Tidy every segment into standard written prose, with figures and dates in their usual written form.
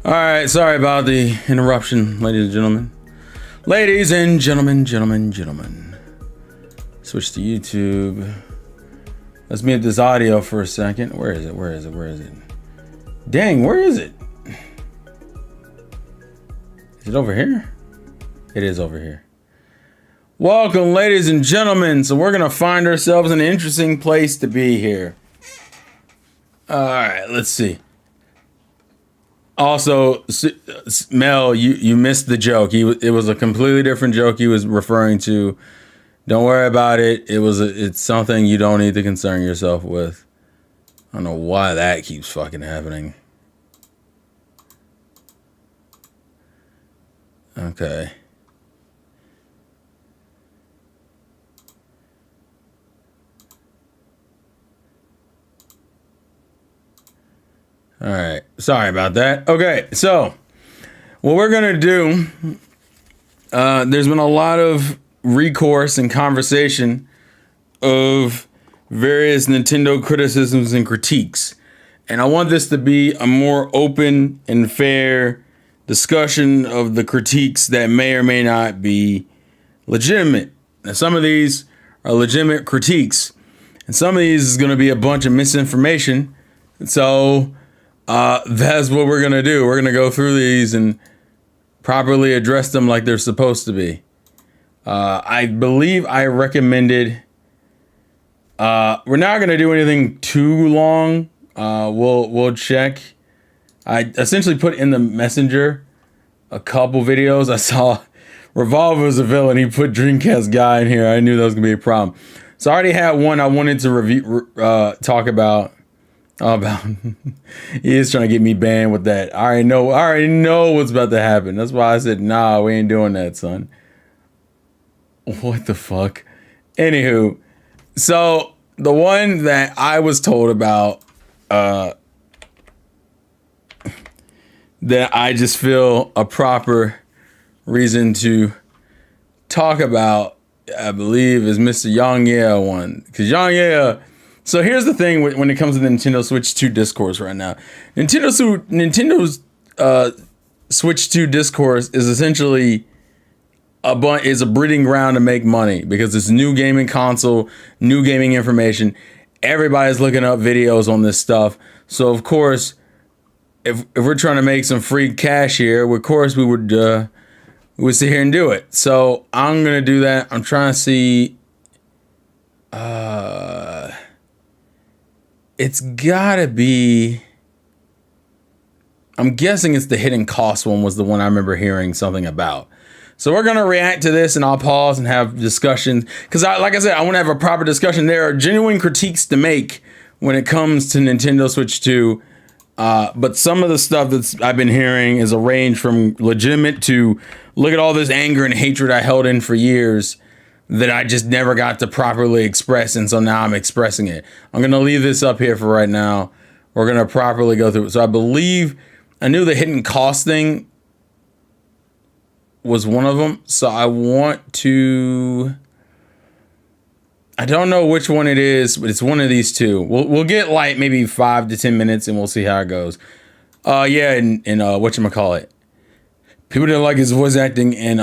All right, sorry about the interruption, ladies and gentlemen. Ladies and gentlemen, gentlemen. Switch to YouTube. Let's mute this audio for a second. Where is it? Dang, where is it? Is it over here? It is over here. Welcome, ladies and gentlemen. So we're going to find ourselves in an interesting place to be here. All right, let's see. Also, Mel, you missed the joke. It was a completely different joke he was referring to. Don't worry about it. It's something you don't need to concern yourself with. I don't know why that keeps fucking happening. Okay. All right. Sorry about that. Okay. So what we're going to do, there's been a lot of recourse and conversation of various Nintendo criticisms and critiques. And I want this to be a more open and fair discussion of the critiques that may or may not be legitimate. Now, some of these are legitimate critiques, and some of these is going to be a bunch of misinformation. So that's what we're going to do. We're going to go through these and properly address them like they're supposed to be. I believe I recommended, we're not going to do anything too long. We'll check. I essentially put in the messenger a couple videos. I saw Revolver was a villain. He put Dreamcast guy in here. I knew that was going to be a problem. So I already had one I wanted to talk about. He is trying to get me banned with that. I already know what's about to happen. That's why I said, nah, we ain't doing that, son. What the fuck? Anywho, so the one that I was told about, that I just feel a proper reason to talk about, I believe, is Mr. Yang Ye one. Because Yang Ye. So here's the thing when it comes to the Nintendo Switch 2 discourse right now. Nintendo's Switch 2 discourse is essentially is a breeding ground to make money because it's new gaming console, new gaming information. Everybody's looking up videos on this stuff. So of course, if we're trying to make some free cash here, of course we would sit here and do it. So I'm gonna do that. I'm trying to see. It's gotta be. I'm guessing it's the hidden cost one was the one I remember hearing something about. So we're gonna react to this, and I'll pause and have discussions because, like I said, I want to have a proper discussion. There are genuine critiques to make when it comes to Nintendo Switch 2. But some of the stuff that I've been hearing is a range from legitimate to look at all this anger and hatred I held in for years that I just never got to properly express. And so now I'm expressing it. I'm going to leave this up here for right now. We're going to properly go through it. So I believe I knew the hidden cost thing was one of them. So I want to, I don't know which one it is, but it's one of these two. We'll get like maybe 5 to 10 minutes and we'll see how it goes. Yeah, and whatchamacallit. People didn't like his voice acting in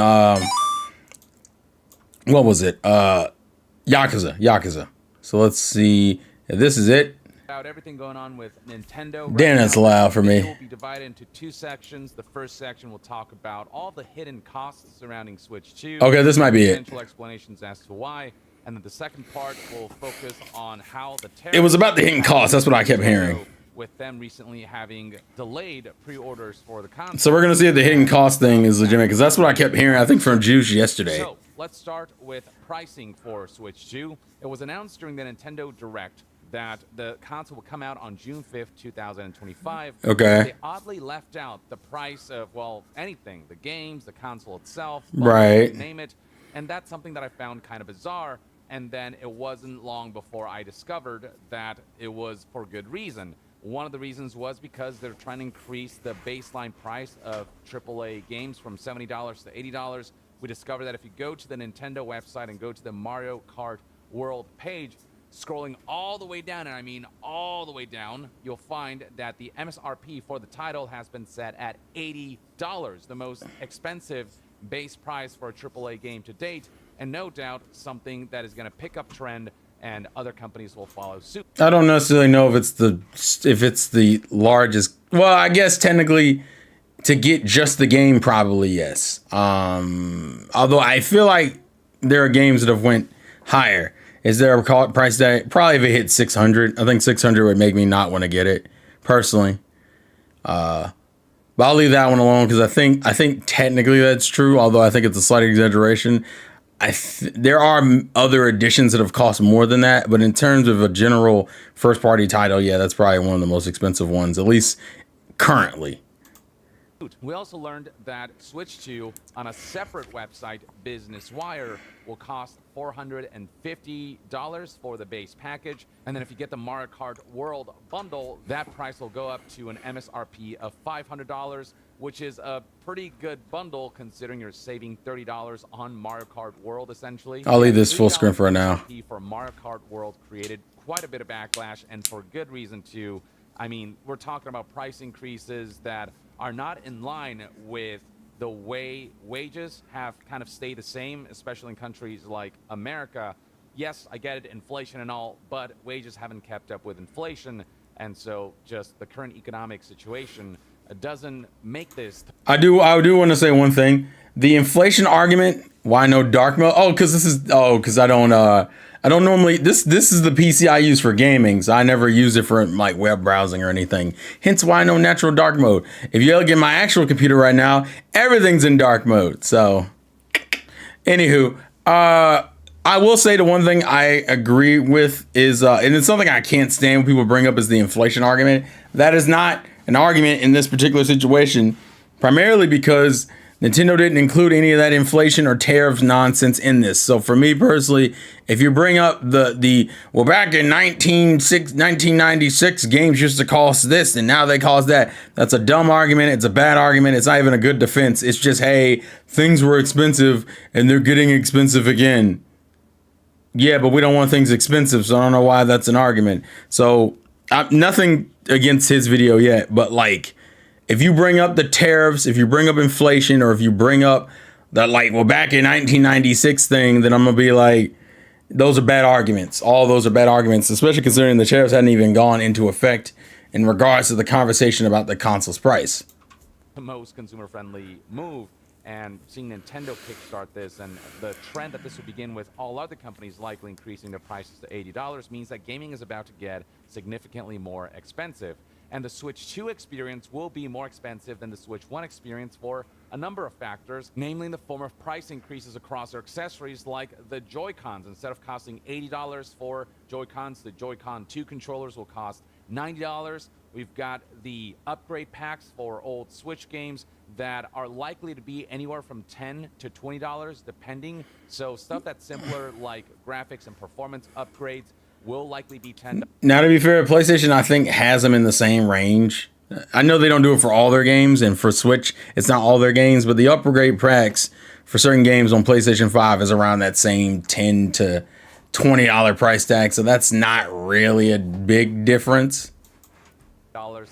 what was it? Yakuza. So let's see if this is it. About everything going on with Nintendo. Damn, that's loud for me. It will be divided into 2 sections. The first section will talk about all the hidden costs surrounding Switch 2. Okay, this might be it. Potential explanations as to why. And then the second part will focus on how the It was about the hidden costs. That's what I kept hearing. With them recently having delayed pre-orders for the console. So we're going to see if the hidden cost thing is legitimate, because that's what I kept hearing, I think, from Juice yesterday. So let's start with pricing for Switch 2. It was announced during the Nintendo Direct that the console will come out on June 5th, 2025. Okay. They oddly left out the price of, well, anything. The games, the console itself. Right. You name it. And that's something that I found kind of bizarre. And then it wasn't long before I discovered that it was for good reason. One of the reasons was because they're trying to increase the baseline price of AAA games from $70 to $80. We discovered that if you go to the Nintendo website and go to the Mario Kart World page, Scrolling all the way down, and I mean all the way down, you'll find that the MSRP for the title has been set at $80, the most expensive base price for a AAA game to date, and no doubt something that is going to pick up trend and other companies will follow suit. I don't necessarily know if it's the largest. Well, I guess technically to get just the game, probably yes. Although I feel like there are games that have went higher. Is there a price tag? Probably if it hit 600. I think 600 would make me not want to get it personally. But I'll leave that one alone because I think technically that's true. Although I think it's a slight exaggeration. There are other editions that have cost more than that, but in terms of a general first-party title, yeah, that's probably one of the most expensive ones, at least currently. We also learned that Switch 2 on a separate website, Business Wire, will cost $450 for the base package. And then if you get the Mario Kart World bundle, that price will go up to an MSRP of $500, which is a pretty good bundle considering you're saving $30 on Mario Kart World, essentially. I'll leave this full screen for now. MSRP for Mario Kart World created quite a bit of backlash, and for good reason, too. I mean, we're talking about price increases that are not in line with the way wages have kind of stayed the same, especially in countries like America. Yes, I get it, inflation and all, but wages haven't kept up with inflation, and so just the current economic situation doesn't make this. I do want to say one thing. The inflation argument, why no dark mode? Because I don't normally, this is the PC I use for gaming, so I never use it for like web browsing or anything. Hence why no natural dark mode. If you look at my actual computer right now, everything's in dark mode. So, anywho, I will say the one thing I agree with is, and it's something I can't stand when people bring up, is the inflation argument. That is not an argument in this particular situation, primarily because Nintendo didn't include any of that inflation or tariff nonsense in this. So for me personally, if you bring up well, back in 1996, games used to cost this and now they cost that, that's a dumb argument. It's a bad argument. It's not even a good defense. It's just, hey, things were expensive and they're getting expensive again. Yeah, but we don't want things expensive, so I don't know why that's an argument. So nothing against his video yet, but like, if you bring up the tariffs, if you bring up inflation, or if you bring up that, like, well, back in 1996 thing, then I'm going to be like, those are bad arguments. All those are bad arguments, especially considering the tariffs hadn't even gone into effect in regards to the conversation about the console's price. The most consumer-friendly move, and seeing Nintendo kickstart this and the trend that this will begin with all other companies likely increasing their prices to $80 means that gaming is about to get significantly more expensive. And the Switch 2 experience will be more expensive than the Switch 1 experience for a number of factors, namely in the form of price increases across their accessories like the Joy-Cons. Instead of costing $80 for Joy-Cons, the Joy-Con 2 controllers will cost $90. We've got the upgrade packs for old Switch games that are likely to be anywhere from $10 to $20 depending. So stuff that's simpler like graphics and performance upgrades will likely be $10. Now, to be fair, PlayStation, I think, has them in the same range. I know they don't do it for all their games, and for Switch, it's not all their games, but the upgrade packs for certain games on PlayStation 5 is around that same $10 to $20 price tag, so that's not really a big difference.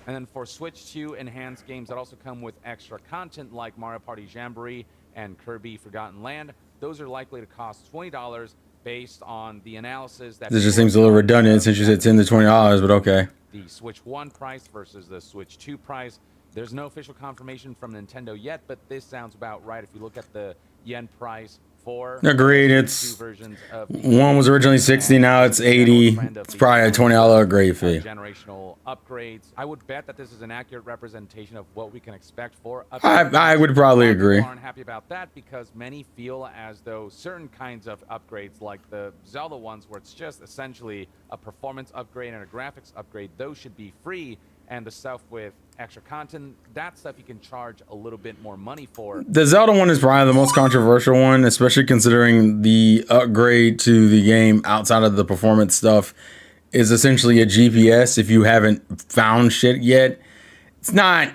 And then for Switch 2 enhanced games that also come with extra content like Mario Party Jamboree and Kirby Forgotten Land, those are likely to cost $20 based on the analysis that... This just seems a little redundant since you said $10 to $20, but okay. The Switch 1 price versus the Switch 2 price. There's no official confirmation from Nintendo yet, but this sounds about right if you look at the yen price for... Agreed. It's... One was originally 60, now it's 80. It's probably a $20 upgrade fee. Generational upgrades. I would bet that this is an accurate representation of what we can expect for upgrades. I would probably agree. People aren't happy about that because many feel as though certain kinds of upgrades, like the Zelda ones, where it's just essentially a performance upgrade and a graphics upgrade, those should be free. And the stuff with extra content, that stuff you can charge a little bit more money for. The Zelda one is probably the most controversial one, especially considering the upgrade to the game outside of the performance stuff is essentially a GPS if you haven't found shit yet. It's not...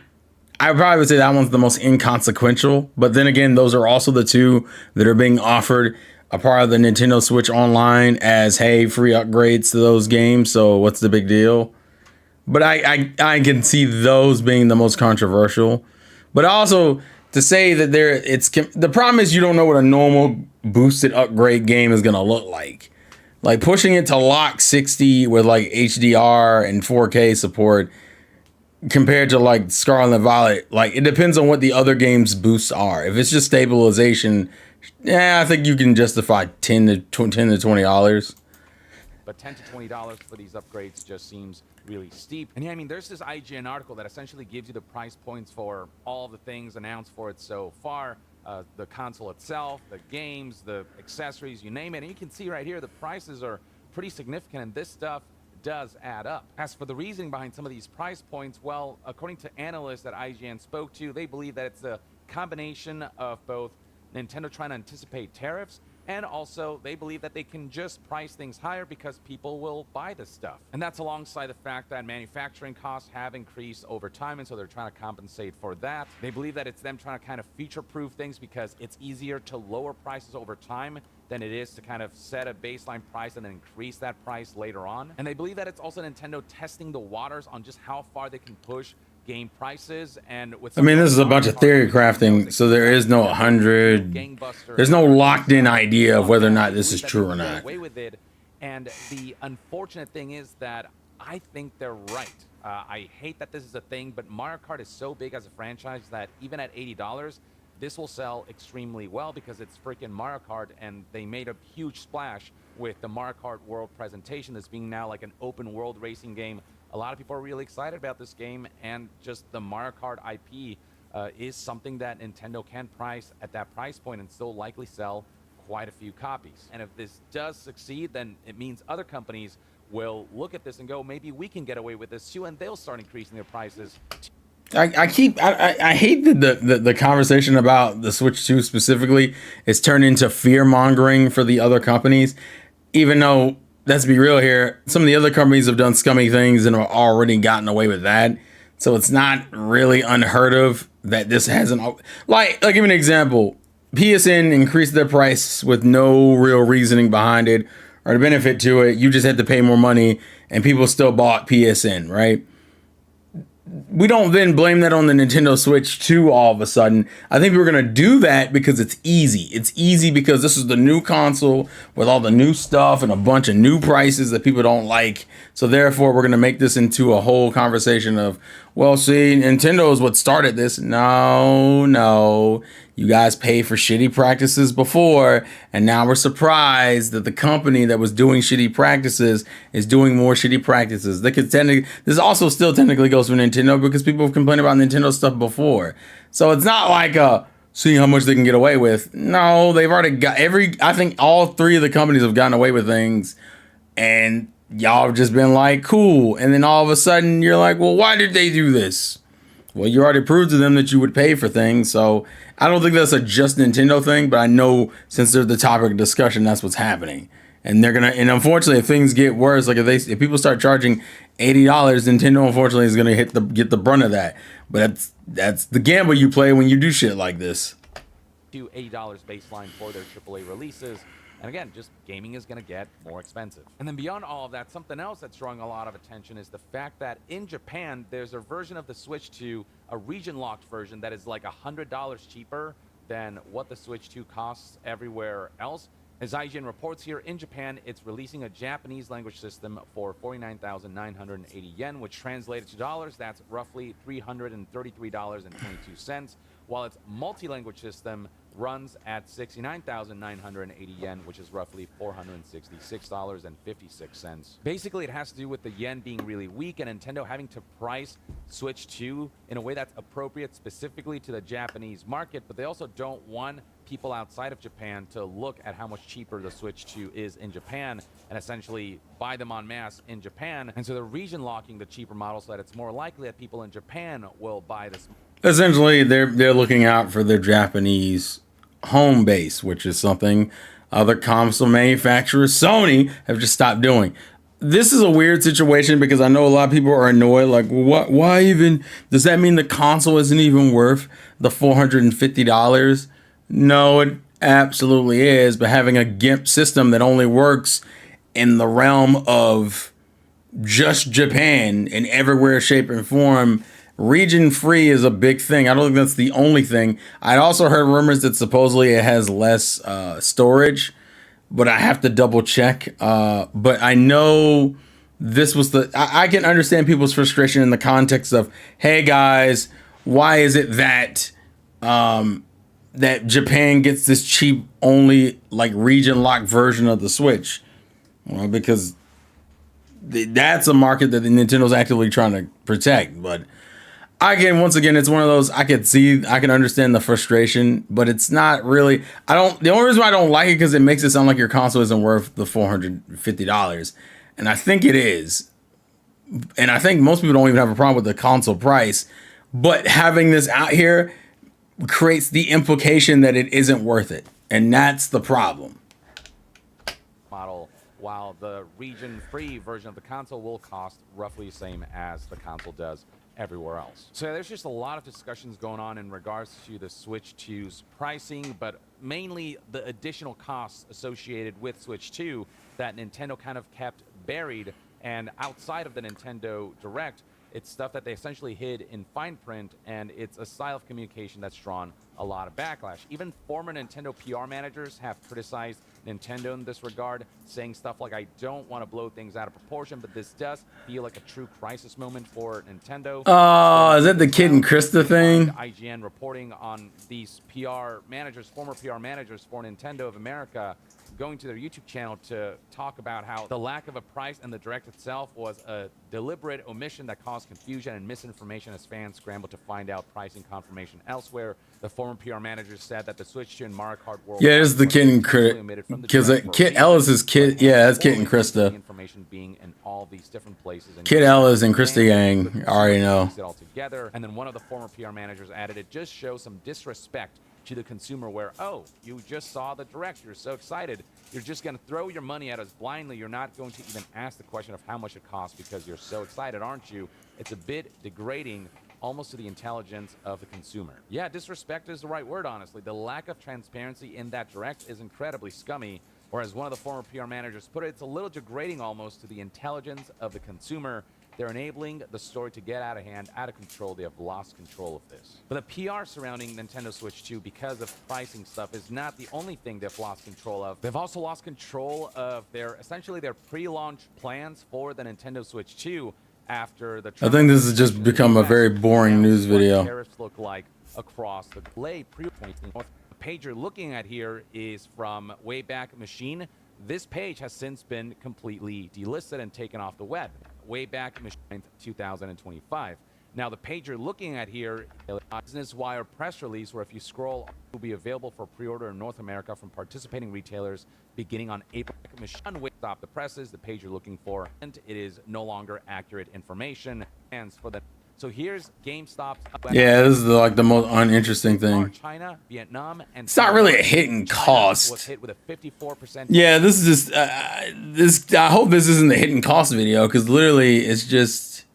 I probably would say that one's the most inconsequential, but then again, those are also the two that are being offered a part of the Nintendo Switch Online as, hey, free upgrades to those games. So what's the big deal? But I can see those being the most controversial. But also to say that the problem is you don't know what a normal boosted upgrade game is gonna look like. Like pushing it to lock 60 with like HDR and 4K support compared to like Scarlet and Violet, like it depends on what the other game's boosts are. If it's just stabilization, yeah, I think you can justify $10 to $20. But $10 to $20 for these upgrades just seems really steep. And yeah, I mean, there's this IGN article that essentially gives you the price points for all the things announced for it so far. The console itself, the games, the accessories, you name it. And you can see right here, the prices are pretty significant, and this stuff does add up. As for the reasoning behind some of these price points, well, according to analysts that IGN spoke to, they believe that it's a combination of both Nintendo trying to anticipate tariffs, and also they believe that they can just price things higher because people will buy this stuff. And that's alongside the fact that manufacturing costs have increased over time, and so they're trying to compensate for that. They believe that it's them trying to kind of future-proof things because it's easier to lower prices over time than it is to kind of set a baseline price and then increase that price later on. And they believe that it's also Nintendo testing the waters on just how far they can push game prices. And with I mean, this is a bunch of theory crafting, so there is no 100. There's no locked in idea of whether or not this is true or not. Away with it. And the unfortunate thing is that I think they're right. I hate that this is a thing, but Mario Kart is so big as a franchise that even at $80, this will sell extremely well because it's freaking Mario Kart, and they made a huge splash with the Mario Kart World presentation, this being now like an open world racing game. A lot of people are really excited about this game, and just the Mario Kart IP is something that Nintendo can price at that price point and still likely sell quite a few copies. And if this does succeed, then it means other companies will look at this and go, maybe we can get away with this too, and they'll start increasing their prices. I hate that the conversation about the Switch 2 specifically is turned into fear mongering for the other companies, even though, let's be real here, some of the other companies have done scummy things and have already gotten away with that. So it's not really unheard of that this hasn't. Like give an example. PSN increased their price with no real reasoning behind it or the benefit to it. You just had to pay more money and people still bought PSN, right? We don't then blame that on the Nintendo Switch 2 all of a sudden. I think we're going to do that because it's easy. It's easy because this is the new console with all the new stuff and a bunch of new prices that people don't like. So therefore, we're going to make this into a whole conversation of, well, see, Nintendo is what started this. No. You guys paid for shitty practices before, and now we're surprised that the company that was doing shitty practices is doing more shitty practices. This also still technically goes for Nintendo because people have complained about Nintendo stuff before. So it's not like seeing how much they can get away with. No, they've already got I think all three of the companies have gotten away with things, and y'all have just been like, cool. And then all of a sudden you're like, well, why did they do this? Well, you already proved to them that you would pay for things, so I don't think that's a just Nintendo thing, but I know since they're the topic of discussion, that's what's happening. And and unfortunately, if things get worse, like if people start charging $80, Nintendo unfortunately is gonna get the brunt of that. But that's the gamble you play when you do shit like this. Do $80 baseline for their AAA releases. And again, just gaming is going to get more expensive. And then beyond all of that, something else that's drawing a lot of attention is the fact that in Japan, there's a version of the Switch 2, a region-locked version that is like $100 cheaper than what the Switch 2 costs everywhere else. As IGN reports here, in Japan, it's releasing a Japanese language system for 49,980 yen, which translated to dollars, that's roughly $333.22, while its multi-language system runs at 69,980 yen, which is roughly $466.56. Basically, it has to do with the yen being really weak and Nintendo having to price Switch 2 in a way that's appropriate specifically to the Japanese market, but they also don't want people outside of Japan to look at how much cheaper the Switch 2 is in Japan and essentially buy them en masse in Japan. And so they're region locking the cheaper model so that it's more likely that people in Japan will buy this. Essentially, they're looking out for their Japanese home base, which is something other console manufacturers, Sony, have just stopped doing. This is a weird situation because I know a lot of people are annoyed. Like, what? Why even? Does that mean the console isn't even worth the $450? No, absolutely is, but having a GIMP system that only works in the realm of just Japan in everywhere, shape, and form, region free is a big thing. I don't think that's the only thing. I'd also heard rumors that supposedly it has less storage, but I have to double check. But I know this was I can understand people's frustration in the context of, hey guys, why is it that that Japan gets this cheap only like region locked version of the Switch? Well, because that's a market that the Nintendo's actively trying to protect. But once again, it's one of those, I can understand the frustration, but it's not really. The only reason why I don't like it because it makes it sound like your console isn't worth the $450, and I think it is. And I think most people don't even have a problem with the console price, but having this out here creates the implication that it isn't worth it, and that's the problem. Model, while the region-free version of the console will cost roughly the same as the console does everywhere else. So there's just a lot of discussions going on in regards to the Switch 2's pricing, but mainly the additional costs associated with Switch 2 that Nintendo kind of kept buried. And outside of the Nintendo Direct, it's stuff that they essentially hid in fine print, and it's a style of communication that's drawn a lot of backlash. Even former Nintendo PR managers have criticized Nintendo in this regard, saying stuff like, I don't want to blow things out of proportion, but this does feel like a true crisis moment for Nintendo. Oh, is that the Kid and Krista thing? IGN reporting on these PR managers, former PR managers for Nintendo of America, going to their YouTube channel to talk about how the lack of a price and the Direct itself was a deliberate omission that caused confusion and misinformation as fans scrambled to find out pricing confirmation elsewhere. The former PR manager said that the Switch 2 and Mario Kart World... Yeah, it's the Kid and Krista. Because Kid Ellis is Kid... Yeah, that's Kid and Krista. Information being in all these different places. And Kid Ellis and Krista Yang, I already know. It all together. And then one of the former PR managers added, it just shows some disrespect to the consumer where, oh, you just saw the Direct, you're so excited, you're just going to throw your money at us blindly, you're not going to even ask the question of how much it costs because you're so excited, aren't you? It's a bit degrading almost to the intelligence of the consumer. Yeah, disrespect is the right word, honestly. The lack of transparency in that Direct is incredibly scummy, or as one of the former PR managers put it, it's a little degrading almost to the intelligence of the consumer. They're enabling the story to get out of hand, out of control. They have lost control of this. But the PR surrounding Nintendo Switch 2 because of pricing stuff is not the only thing they've lost control of. They've also lost control of essentially their pre-launch plans for the Nintendo Switch 2 after the... I think this has just become a very boring news video. Tariffs look like across the globe. The page you're looking at here is from Wayback Machine. This page has since been completely delisted and taken off the web. Wayback Machine 2025. Now, the page you're looking at here is a Business Wire press release where if you scroll, it will be available for pre-order in North America from participating retailers beginning on April. Machine stop the presses, the page you're looking for, and it is no longer accurate information. And for the So here's GameStop's... Yeah, this is like the most uninteresting thing. China, Vietnam, and it's not really a hidden cost. Was hit with a 54%. Yeah, this is just this. I hope this isn't the hidden cost video because literally, it's just.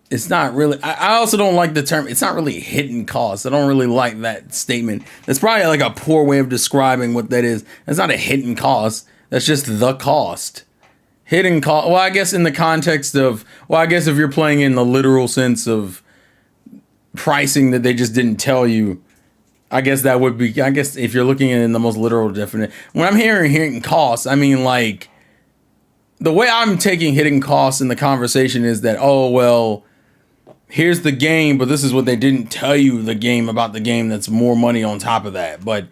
It's not really. I also don't like the term. It's not really hidden cost. I don't really like that statement. That's probably like a poor way of describing what that is. It's not a hidden cost. That's just the cost. Hidden cost. Well, I guess in the context of. Well, I guess if you're playing in the literal sense of pricing that they just didn't tell you, I guess that would be. I guess if you're looking at it in the most literal definition. When I'm hearing hidden costs, I mean like. The way I'm taking hidden costs in the conversation is that, oh well. Here's the game, but this is what they didn't tell you the game about the game that's more money on top of that. But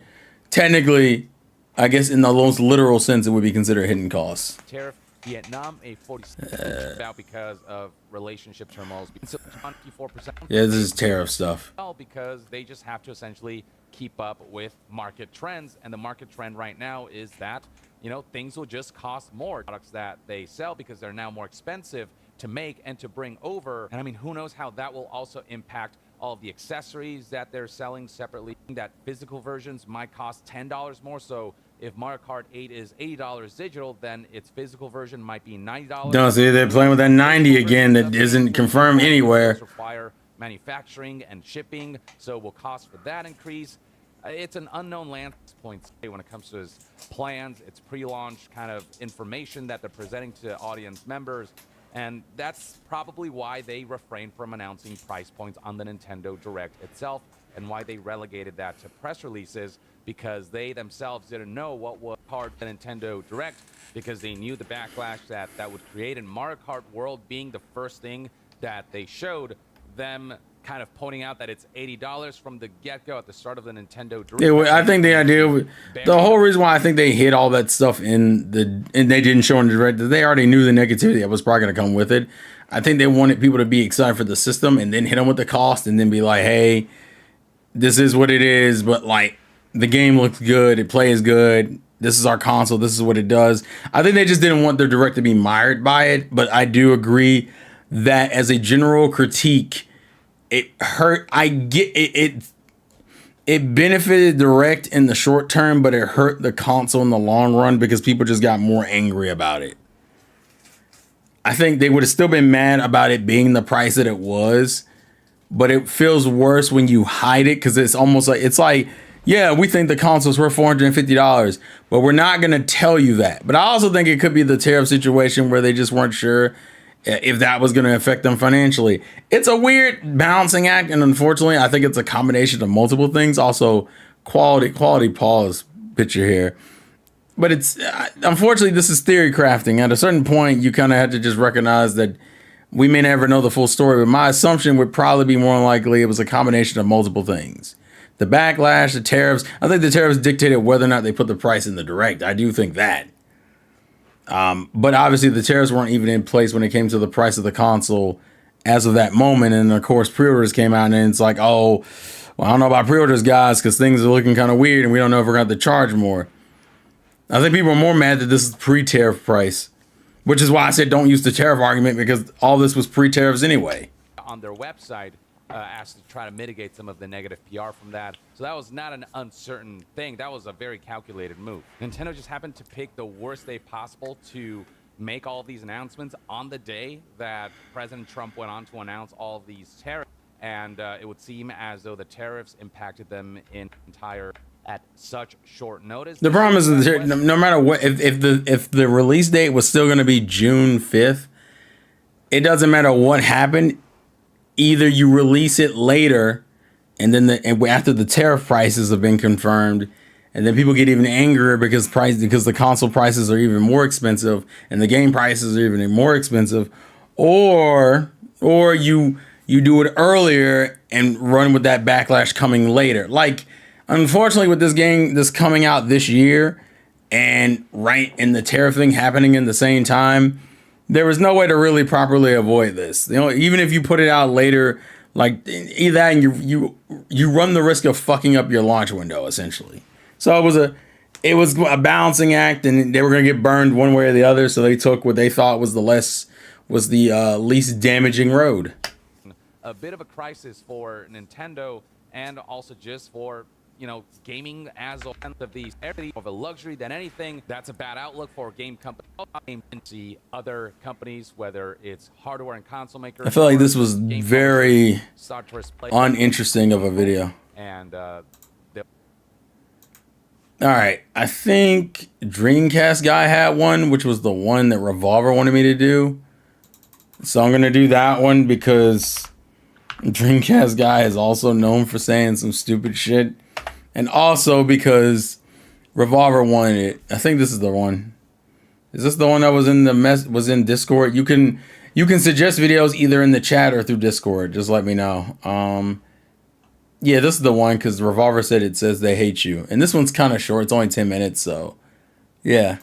technically, I guess in the most literal sense, it would be considered hidden costs. Tariff Vietnam, a 46% about because of relationship turmoils. 24%. Yeah, this is tariff stuff. Well, because they just have to essentially keep up with market trends. And the market trend right now is that, you know, things will just cost more. Products that they sell because they're now more expensive to make and to bring over. And I mean, who knows how that will also impact all of the accessories that they're selling separately. That physical versions might cost $10 more. So if Mario Kart 8 is $80 digital, then its physical version might be $90. Don't see they're playing with that 90 again that isn't confirmed anywhere. Require manufacturing and shipping, so will cost for that increase. It's an unknown land at this point when it comes to his plans. It's pre-launch kind of information that they're presenting to audience members. And that's probably why they refrained from announcing price points on the Nintendo Direct itself, and why they relegated that to press releases, because they themselves didn't know what was part of the Nintendo Direct, because they knew the backlash that would create. And Mario Kart World being the first thing that they showed, them kind of pointing out that it's $80 from the get-go at the start of the Nintendo Direct. Yeah, I think the idea, the whole reason why I think they hid all that stuff and they didn't show in the Direct, they already knew the negativity that was probably going to come with it. I think they wanted people to be excited for the system and then hit them with the cost and then be like, hey, this is what it is, but like the game looks good, it plays good. This is our console. This is what it does. I think they just didn't want their Direct to be mired by it, but I do agree that as a general critique, it hurt. I get it. It benefited Direct in the short term, but it hurt the console in the long run because people just got more angry about it. I think they would have still been mad about it being the price that it was, but it feels worse when you hide it because it's almost like, yeah, we think the console's worth $450, but we're not going to tell you that. But I also think it could be the tariff situation where they just weren't sure if that was going to affect them financially. It's a weird balancing act, and unfortunately, I think it's a combination of multiple things. Also, quality pause picture here. But it's unfortunately, this is theory crafting. At a certain point, you kind of have to just recognize that we may never know the full story. But my assumption would probably be more likely it was a combination of multiple things. The backlash, the tariffs. I think the tariffs dictated whether or not they put the price in the Direct. I do think that. But obviously the tariffs weren't even in place when it came to the price of the console as of that moment. And of course, pre-orders came out and it's like, oh, well, I don't know about pre-orders, guys, because things are looking kind of weird and we don't know if we're going to have to charge more. I think people are more mad that this is pre-tariff price, which is why I said don't use the tariff argument, because all this was pre-tariffs anyway. On their website, asked to try to mitigate some of the negative PR from that. So that was not an uncertain thing. That was a very calculated move. Nintendo just happened to pick the worst day possible to make all of these announcements on the day that President Trump went on to announce all of these tariffs. And it would seem as though the tariffs impacted them at such short notice. The problem is that no matter what, if the release date was still going to be June 5th, it doesn't matter what happened. Either you release it later, and then after the tariff prices have been confirmed, and then people get even angrier because the console prices are even more expensive and the game prices are even more expensive, or you do it earlier and run with that backlash coming later. Like, unfortunately, with this coming out this year, and the tariff thing happening in the same time, there was no way to really properly avoid this. You know, even if you put it out later, like either that and you run the risk of fucking up your launch window essentially. So it was a balancing act, and they were going to get burned one way or the other. So they took what they thought was the least damaging road. A bit of a crisis for Nintendo, and also just for gaming as of these of a luxury than anything. That's a bad outlook for game companies. See other companies, whether it's hardware and console makers. I feel like this was very uninteresting of a video. And all right, I think Dreamcast guy had one, which was the one that Revolver wanted me to do. So I'm gonna do that one because Dreamcast guy is also known for saying some stupid shit. And also because Revolver wanted it. I think this is the one. Is this the one that was in Discord? You can suggest videos either in the chat or through Discord. Just let me know. Yeah, this is the one because Revolver said it says they hate you. And this one's kind of short. It's only 10 minutes, so yeah.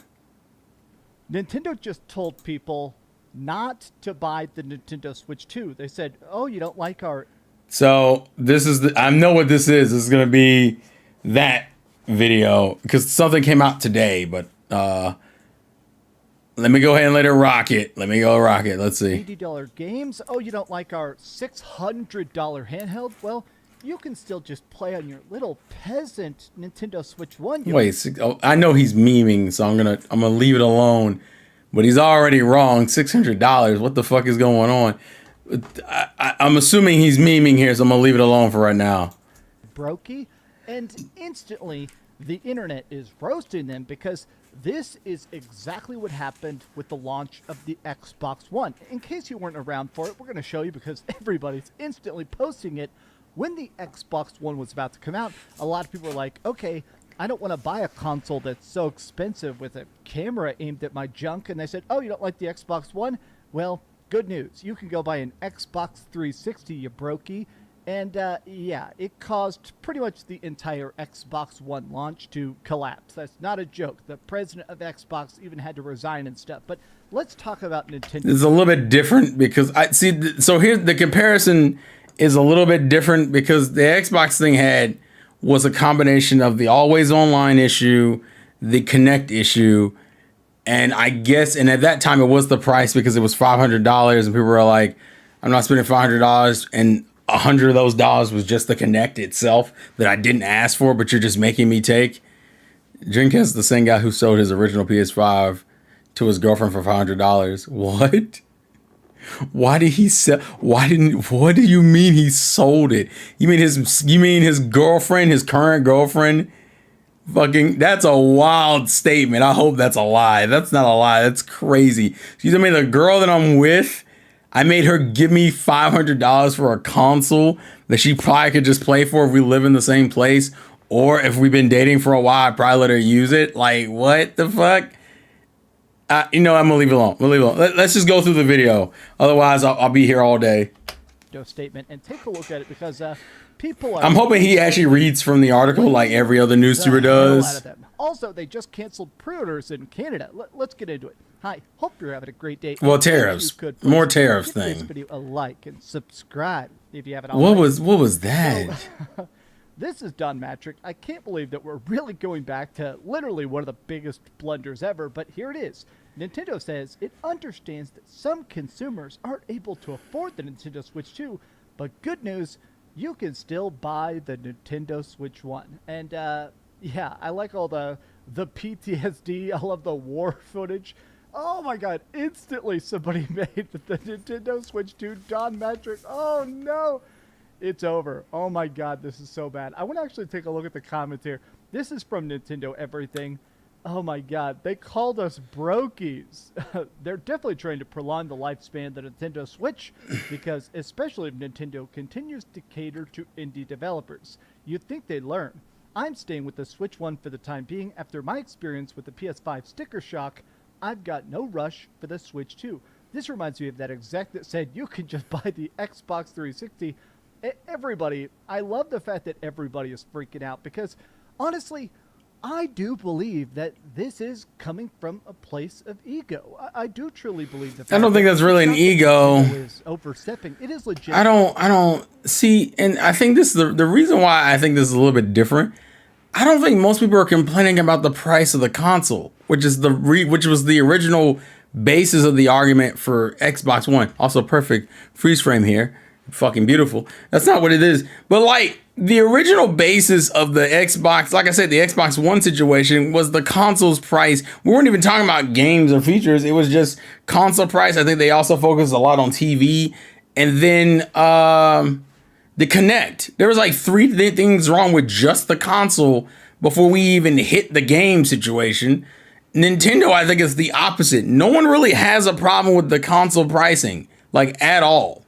Nintendo just told people not to buy the Nintendo Switch 2. They said, "Oh, you don't like our..." So this is I know what this is. This is going to be that video because something came out today, but let me go ahead and let it rock it. Let me go rock it. Let's see. $80 games. Oh, you don't like our $600 handheld? Well, you can still just play on your little peasant Nintendo Switch 1. Wait, I know he's memeing, so I'm gonna leave it alone. But he's already wrong. $600. What the fuck is going on? I'm assuming he's memeing here, so I'm gonna leave it alone for right now. Brokey. And instantly, the internet is roasting them because this is exactly what happened with the launch of the Xbox One. In case you weren't around for it, we're going to show you because everybody's instantly posting it. When the Xbox One was about to come out, a lot of people were like, okay, I don't want to buy a console that's so expensive with a camera aimed at my junk. And they said, oh, you don't like the Xbox One? Well, good news. You can go buy an Xbox 360, you brokey. And yeah, it caused pretty much the entire Xbox One launch to collapse. That's not a joke. The president of Xbox even had to resign and stuff. But let's talk about Nintendo. It's a little bit different because I see. So here, the comparison is a little bit different because the Xbox thing was a combination of the always online issue, the Kinect issue, and I guess, and at that time it was the price because it was $500, and people were like, "I'm not spending $500," and $100 of those dollars was just the Kinect itself that I didn't ask for, but you're just making me take. Dreamcast is the same guy who sold his original PS5 to his girlfriend for $500. What? Why did he sell? What do you mean he sold it? You mean his girlfriend, his current girlfriend? Fucking, that's a wild statement. I hope that's a lie. That's not a lie. That's crazy. You mean the girl that I'm with, I made her give me $500 for a console that she probably could just play for if we live in the same place, or if we've been dating for a while, I'd probably let her use it. Like, what the fuck? I'm gonna leave it alone. Let's just go through the video. Otherwise, I'll be here all day. Statement and take a look at it because people are. I'm hoping he actually reads from the article like every other news tuber does. Also, they just canceled pre-orders in Canada. Let's get into it. Hi, hope you're having a great day. Well, tariffs. More tariff give thing. This video a like and subscribe if you haven't What already. what was that? This is Don Matrick. I can't believe that we're really going back to literally one of the biggest blunders ever, but here it is. Nintendo says it understands that some consumers aren't able to afford the Nintendo Switch 2, but good news, you can still buy the Nintendo Switch 1. And yeah, I like all the PTSD. I love the war footage. Oh my god, instantly somebody made the Nintendo Switch 2 Don Matrick. Oh no! It's over. Oh my god, this is so bad. I want to actually take a look at the comments here. This is from Nintendo Everything. Oh my god, they called us brokies. They're definitely trying to prolong the lifespan of the Nintendo Switch because especially if Nintendo continues to cater to indie developers. You'd think they'd learn. I'm staying with the Switch 1 for the time being. After my experience with the PS5 sticker shock, I've got no rush for the Switch 2. This reminds me of that exec that said you can just buy the Xbox 360. Everybody, I love the fact that everybody is freaking out because honestly, I do believe that this is coming from a place of ego. I do truly believe that. I don't think that's really an ego. Is overstepping. It is legit. I don't see, and I think this is the reason why I think this is a little bit different. I don't think most people are complaining about the price of the console, which was the original basis of the argument for Xbox One. Also, perfect freeze frame here. Fucking beautiful. That's not what it is. But like the original basis of the Xbox, like I said, the Xbox One situation was the console's price. We weren't even talking about games or features. It was just console price. I think they also focused a lot on TV. And then the Kinect. There was like three things wrong with just the console before we even hit the game situation. Nintendo, I think, is the opposite. No one really has a problem with the console pricing, like at all.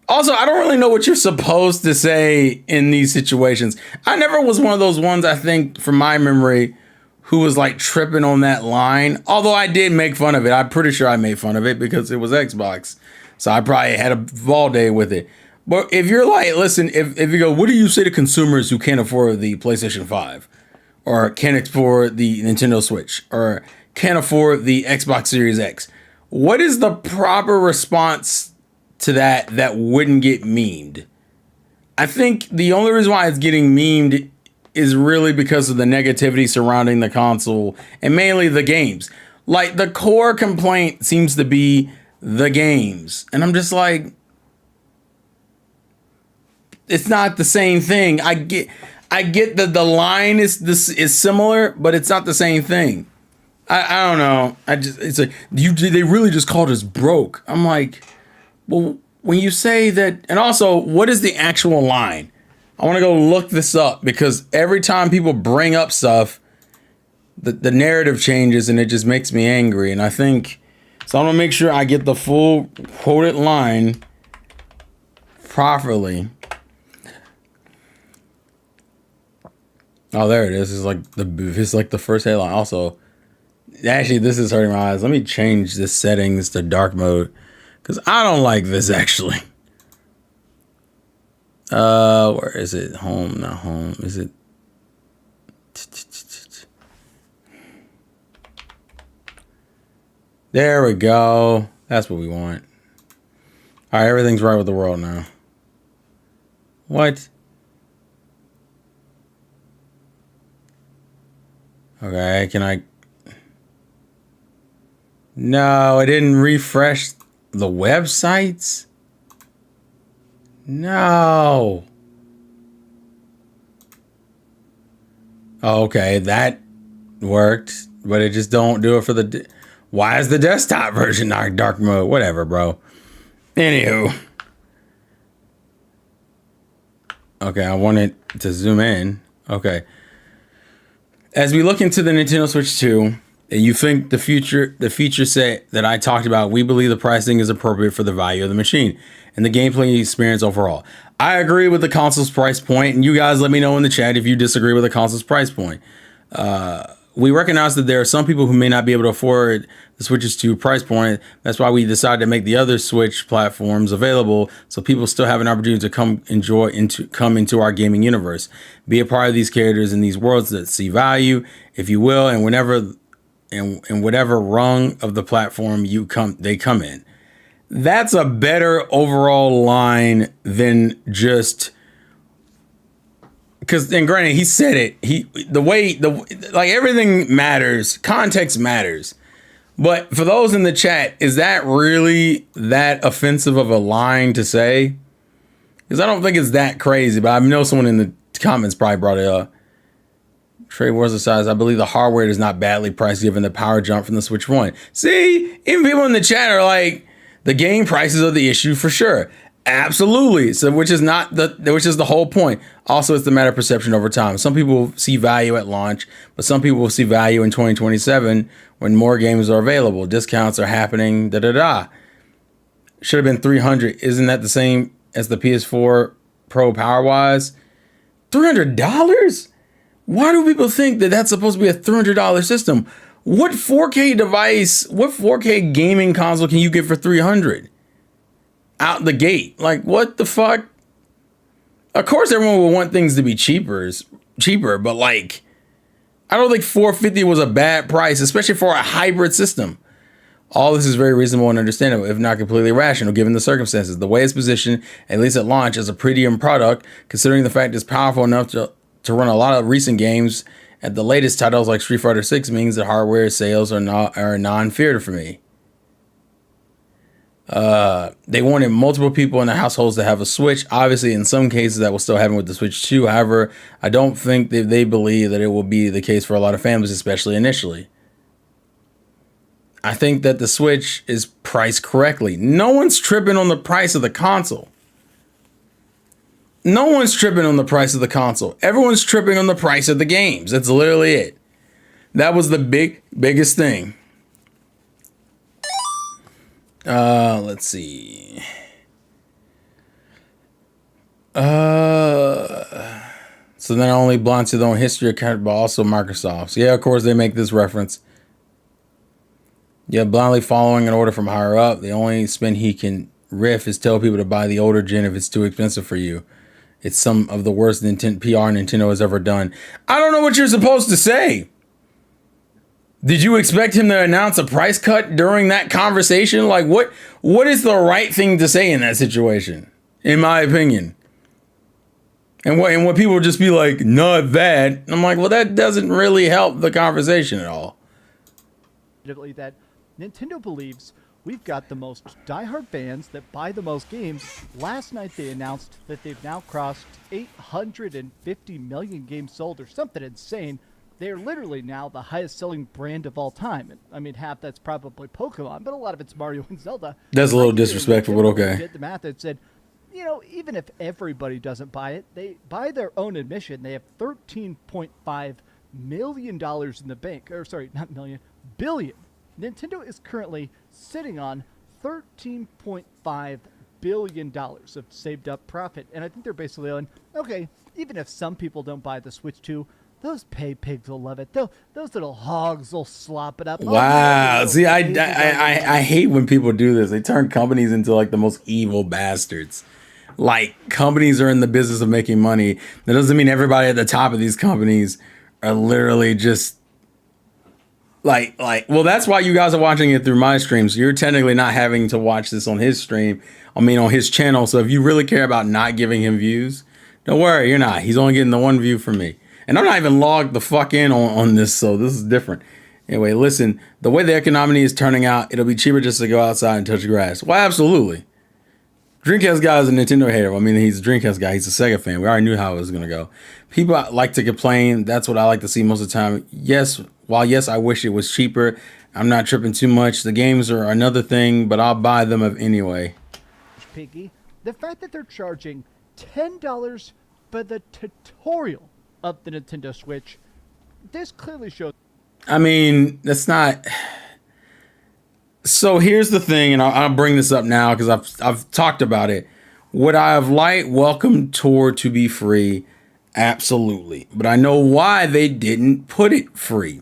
Also, I don't really know what you're supposed to say in these situations. I never was one of those ones, I think, from my memory, who was like tripping on that line. Although I did make fun of it. I'm pretty sure I made fun of it because it was Xbox. So I probably had a ball day with it. But if you're like, listen, if you go, what do you say to consumers who can't afford the PlayStation 5? Or can't afford the Nintendo Switch? Or can't afford the Xbox Series X? What is the proper response to that wouldn't get memed? I think the only reason why it's getting memed is really because of the negativity surrounding the console and mainly the games. Like the core complaint seems to be the games. And I'm just like, it's not the same thing. I get that the line is similar, but it's not the same thing. I don't know. It's like they really just called us broke. I'm like, well, when you say that, and also, what is the actual line? I want to go look this up because every time people bring up stuff, the narrative changes and it just makes me angry. And I think, so I want to make sure I get the full quoted line properly. Oh, there it is. It's like the first headline. Also, actually, this is hurting my eyes. Let me change the settings to dark mode because I don't like this actually. Where is it? Home, not home. Is it? There we go. That's what we want. All right, everything's right with the world now. What? Okay, can I? No, it didn't refresh the websites. No. Oh, okay, that worked, but it just don't do it for the. Why is the desktop version not dark mode? Whatever, bro. Anywho. Okay, I wanted to zoom in. Okay. As we look into the Nintendo Switch 2, and you think the feature set that I talked about, we believe the pricing is appropriate for the value of the machine and the gameplay experience overall. I agree with the console's price point, and you guys let me know in the chat if you disagree with the console's price point. We recognize that there are some people who may not be able to afford the Switch's 2 price point. That's why we decided to make the other Switch platforms available so people still have an opportunity to come into our gaming universe. Be a part of these characters in these worlds that see value, if you will, and whatever rung of the platform they come in. That's a better overall line than just because, and granted, he said it. Everything matters. Context matters. But for those in the chat, is that really that offensive of a line to say? Because I don't think it's that crazy. But I know someone in the comments probably brought it up. Trade wars aside, I believe the hardware is not badly priced given the power jump from the Switch 1. See, even people in the chat are like, the game prices are the issue for sure. Absolutely. So which is the whole point. Also, it's the matter of perception over time. Some people see value at launch, but some people will see value in 2027 when more games are available. Discounts are happening. Should have been 300. Isn't that the same as the PS4 Pro power-wise? $300? Why do people think that that's supposed to be a $300 system? What 4K device, what 4K gaming console can you get for $300? Out the gate. Like, what the fuck? Of course everyone will want things to be cheaper, but like, I don't think $450 was a bad price, especially for a hybrid system. All this is very reasonable and understandable, if not completely rational, given the circumstances. The way it's positioned, at least at launch, as a premium product, considering the fact it's powerful enough to run a lot of recent games at the latest titles like Street Fighter 6, means that hardware sales are non-feared for me. They wanted multiple people in the households to have a Switch. Obviously, in some cases, that will still happen with the Switch 2. However, I don't think that they believe that it will be the case for a lot of families, especially initially. I think that the Switch is priced correctly. No one's tripping on the price of the console. No one's tripping on the price of the console. Everyone's tripping on the price of the games. That's literally it. That was the biggest thing. Let's see. So not only belongs to their own history account, but also Microsoft's. Yeah, of course they make this reference. Yeah, blindly following an order from higher up. The only spin he can riff is tell people to buy the older gen if it's too expensive for you. It's some of the worst PR Nintendo has ever done. I don't know what you're supposed to say. Did you expect him to announce a price cut during that conversation? Like, what is the right thing to say in that situation, in my opinion? And what people just be like, not that. I'm like, well, that doesn't really help the conversation at all. That Nintendo believes we've got the most diehard fans that buy the most games. Last night they announced that they've now crossed 850 million games sold or something insane. They're literally now the highest selling brand of all time. And, I mean, half that's probably Pokemon, but a lot of it's Mario and Zelda. That's a little disrespectful, but okay. Did the math and said, even if everybody doesn't buy it, they, by their own admission, they have $13.5 million in the bank. Or sorry, not million, billion. Nintendo is currently sitting on $13.5 billion of saved up profit. And I think they're basically on, okay, even if some people don't buy the Switch 2, those pay pigs will love it. Those little hogs will slop it up. Wow. Oh, See, I hate when people do this. They turn companies into like the most evil bastards. Like, companies are in the business of making money. That doesn't mean everybody at the top of these companies are literally just well, that's why you guys are watching it through my streams. You're technically not having to watch this on his stream. On his channel. So if you really care about not giving him views, don't worry, you're not. He's only getting the one view from me. And I'm not even logged the fuck in on this, so this is different. Anyway, listen, the way the economy is turning out, it'll be cheaper just to go outside and touch grass. Well, absolutely. Dreamcast guy is a Nintendo hater. He's a Dreamcast guy. He's a Sega fan. We already knew how it was going to go. People like to complain. That's what I like to see most of the time. Yes, I wish it was cheaper. I'm not tripping too much. The games are another thing, but I'll buy them anyway. Piggy, the fact that they're charging $10 for the tutorial of the Nintendo Switch, this clearly shows. That's not. So here's the thing, and I'll bring this up now because I've talked about it. Would I have liked Welcome Tour to be free? Absolutely. But I know why they didn't put it free.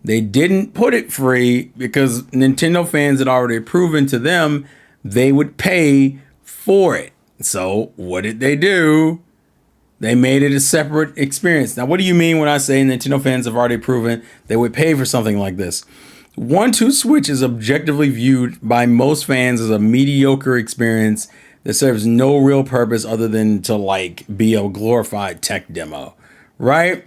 They didn't put it free because Nintendo fans had already proven to them they would pay for it. So what did they do? They made it a separate experience. Now, what do you mean when I say Nintendo fans have already proven they would pay for something like this? 1-2 Switch is objectively viewed by most fans as a mediocre experience that serves no real purpose other than to be a glorified tech demo, right?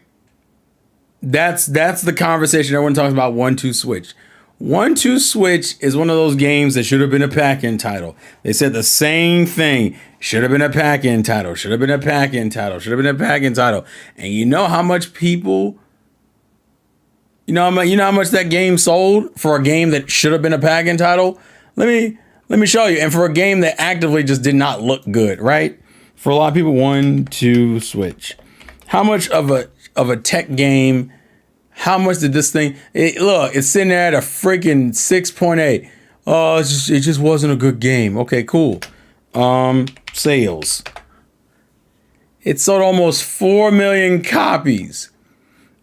That's the conversation everyone talks about 1-2 Switch. 1-2 Switch is one of those games that should have been a pack-in title. They said the same thing. Should have been a pack-in title. Should have been a pack-in title. Should have been a pack-in title. And you know how much people... You know how much that game sold for a game that should have been a pack-in title? Let me show you. And for a game that actively just did not look good, right? For a lot of people, 1-2 Switch. How much of a tech game? How much did this thing? It's sitting there at a freaking 6.8. Oh, it just wasn't a good game. Okay, cool. Sales. It sold almost 4 million copies.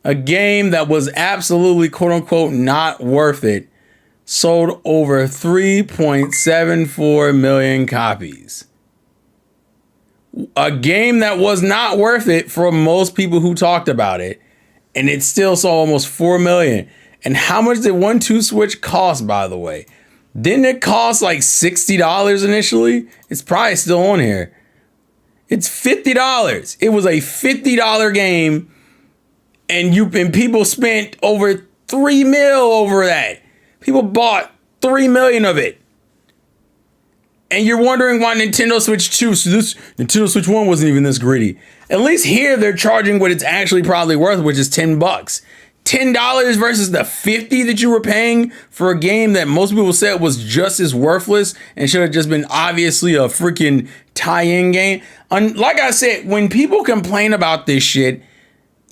A game that was absolutely, quote unquote, not worth it, sold over 3.74 million copies. A game that was not worth it for most people who talked about it, and it still sold almost 4 million. And how much did 1-2 Switch cost, by the way? Didn't it cost like $60 initially? It's probably still on here. It's $50. It was a $50 game. And people spent over 3 mil over that. People bought 3 million of it. And you're wondering why Nintendo Switch 2, so this Nintendo Switch 1 wasn't even this gritty. At least here they're charging what it's actually probably worth, which is $10. $10 versus the $50 that you were paying for a game that most people said was just as worthless and should have just been obviously a freaking tie-in game. Like I said, when people complain about this shit,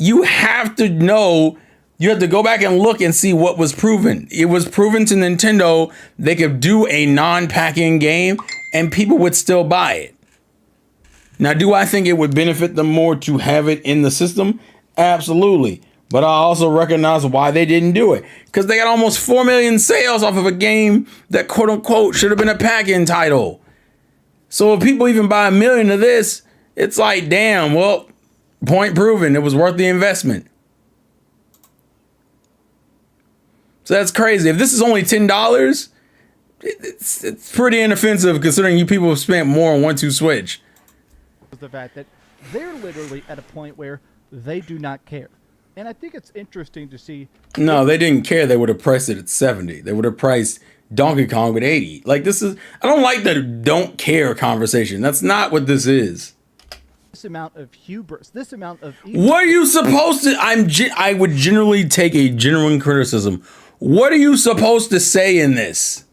you have to know, you have to go back and look and see what was proven. It was proven to Nintendo they could do a non-pack-in game and people would still buy it. Now, do I think it would benefit them more to have it in the system? Absolutely. But I also recognize why they didn't do it. Because they got almost 4 million sales off of a game that, quote unquote, should have been a pack-in title. So if people even buy 1 million of this, it's like, damn, well, point proven, it was worth the investment. So that's crazy. If this is only $10, it's pretty inoffensive considering you people have spent more on 1-2 Switch. The fact that they're literally at a point where they do not care. And I think it's interesting to see. No, they didn't care. They would have priced it at 70. They would have priced Donkey Kong at 80. I don't like the don't care conversation. That's not what this is. This amount of hubris, this amount of what are you supposed to? I would generally take a genuine criticism. What are you supposed to say in this?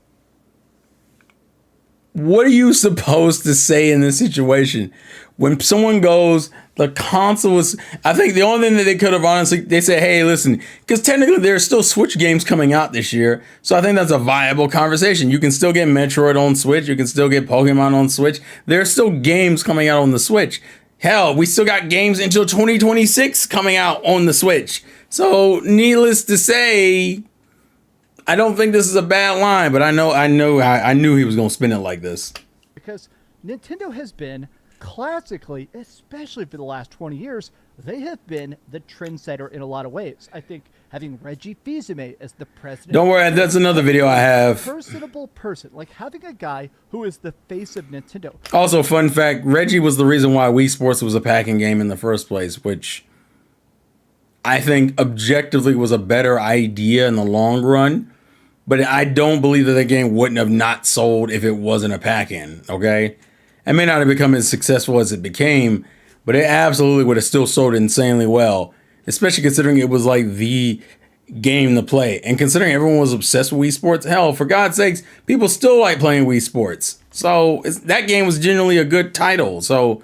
what are you supposed to say in this situation? When someone goes, the console was, I think the only thing that they could have honestly, they say, hey, listen, because technically there's still Switch games coming out this year. So I think that's a viable conversation. You can still get Metroid on Switch. You can still get Pokemon on Switch. There's still games coming out on the Switch. Hell, we still got games until 2026 coming out on the Switch. So needless to say, I don't think this is a bad line, but I knew he was going to spin it like this. Because Nintendo has been classically, especially for the last 20 years, they have been the trendsetter in a lot of ways. I think having Reggie Fils-Aimé as the president. Don't worry, that's another video I have. Personable person, like having a guy who is the face of Nintendo. Also, fun fact, Reggie was the reason why Wii Sports was a packing game in the first place, which I think objectively was a better idea in the long run. But I don't believe that the game wouldn't have not sold if it wasn't a pack-in, okay? It may not have become as successful as it became, but it absolutely would have still sold insanely well, especially considering it was like the game to play. And considering everyone was obsessed with Wii Sports, hell, for God's sakes, people still like playing Wii Sports. So that game was generally a good title. So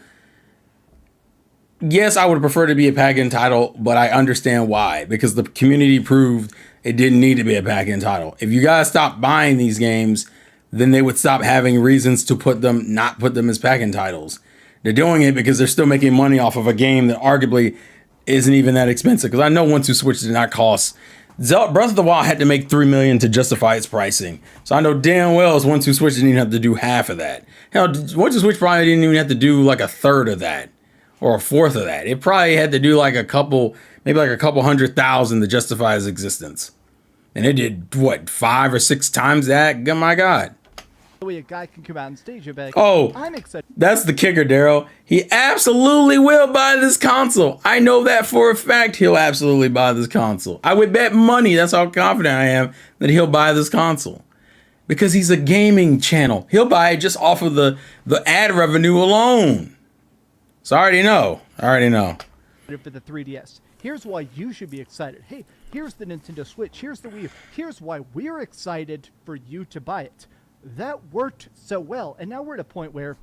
yes, I would prefer to be a pack-in title, but I understand why. Because the community proved it didn't need to be a pack-in title. If you guys stop buying these games, then they would stop having reasons to not put them as pack-in titles. They're doing it because they're still making money off of a game that arguably isn't even that expensive. Because I know 1-2 Switch did not cost. Breath of the Wild had to make $3 million to justify its pricing. So I know damn well 1-2 Switch didn't even have to do half of that. Hell, 1-2 Switch probably didn't even have to do like a third of that or a fourth of that. It probably had to do like a couple, maybe like a couple 100,000 to justify its existence. And it did, what, 5 or 6 times that? Oh my God. The way a guy can come out on stage and be like, oh, I'm excited. That's the kicker, Daryl. He absolutely will buy this console. I know that for a fact. He'll absolutely buy this console. I would bet money, that's how confident I am, that he'll buy this console. Because he's a gaming channel. He'll buy it just off of the ad revenue alone. So I already know. For the 3DS. Here's why you should be excited. Hey, here's the Nintendo Switch. Here's the Wii. Here's why we're excited for you to buy it. That worked so well. And now we're at a point where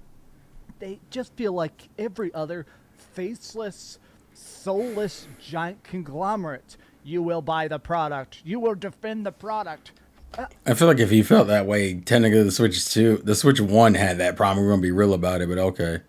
they just feel like every other faceless, soulless giant conglomerate. You will buy the product. You will defend the product. I feel like if he felt that way, technically the Switch 1 had that problem. We're going to be real about it, but okay.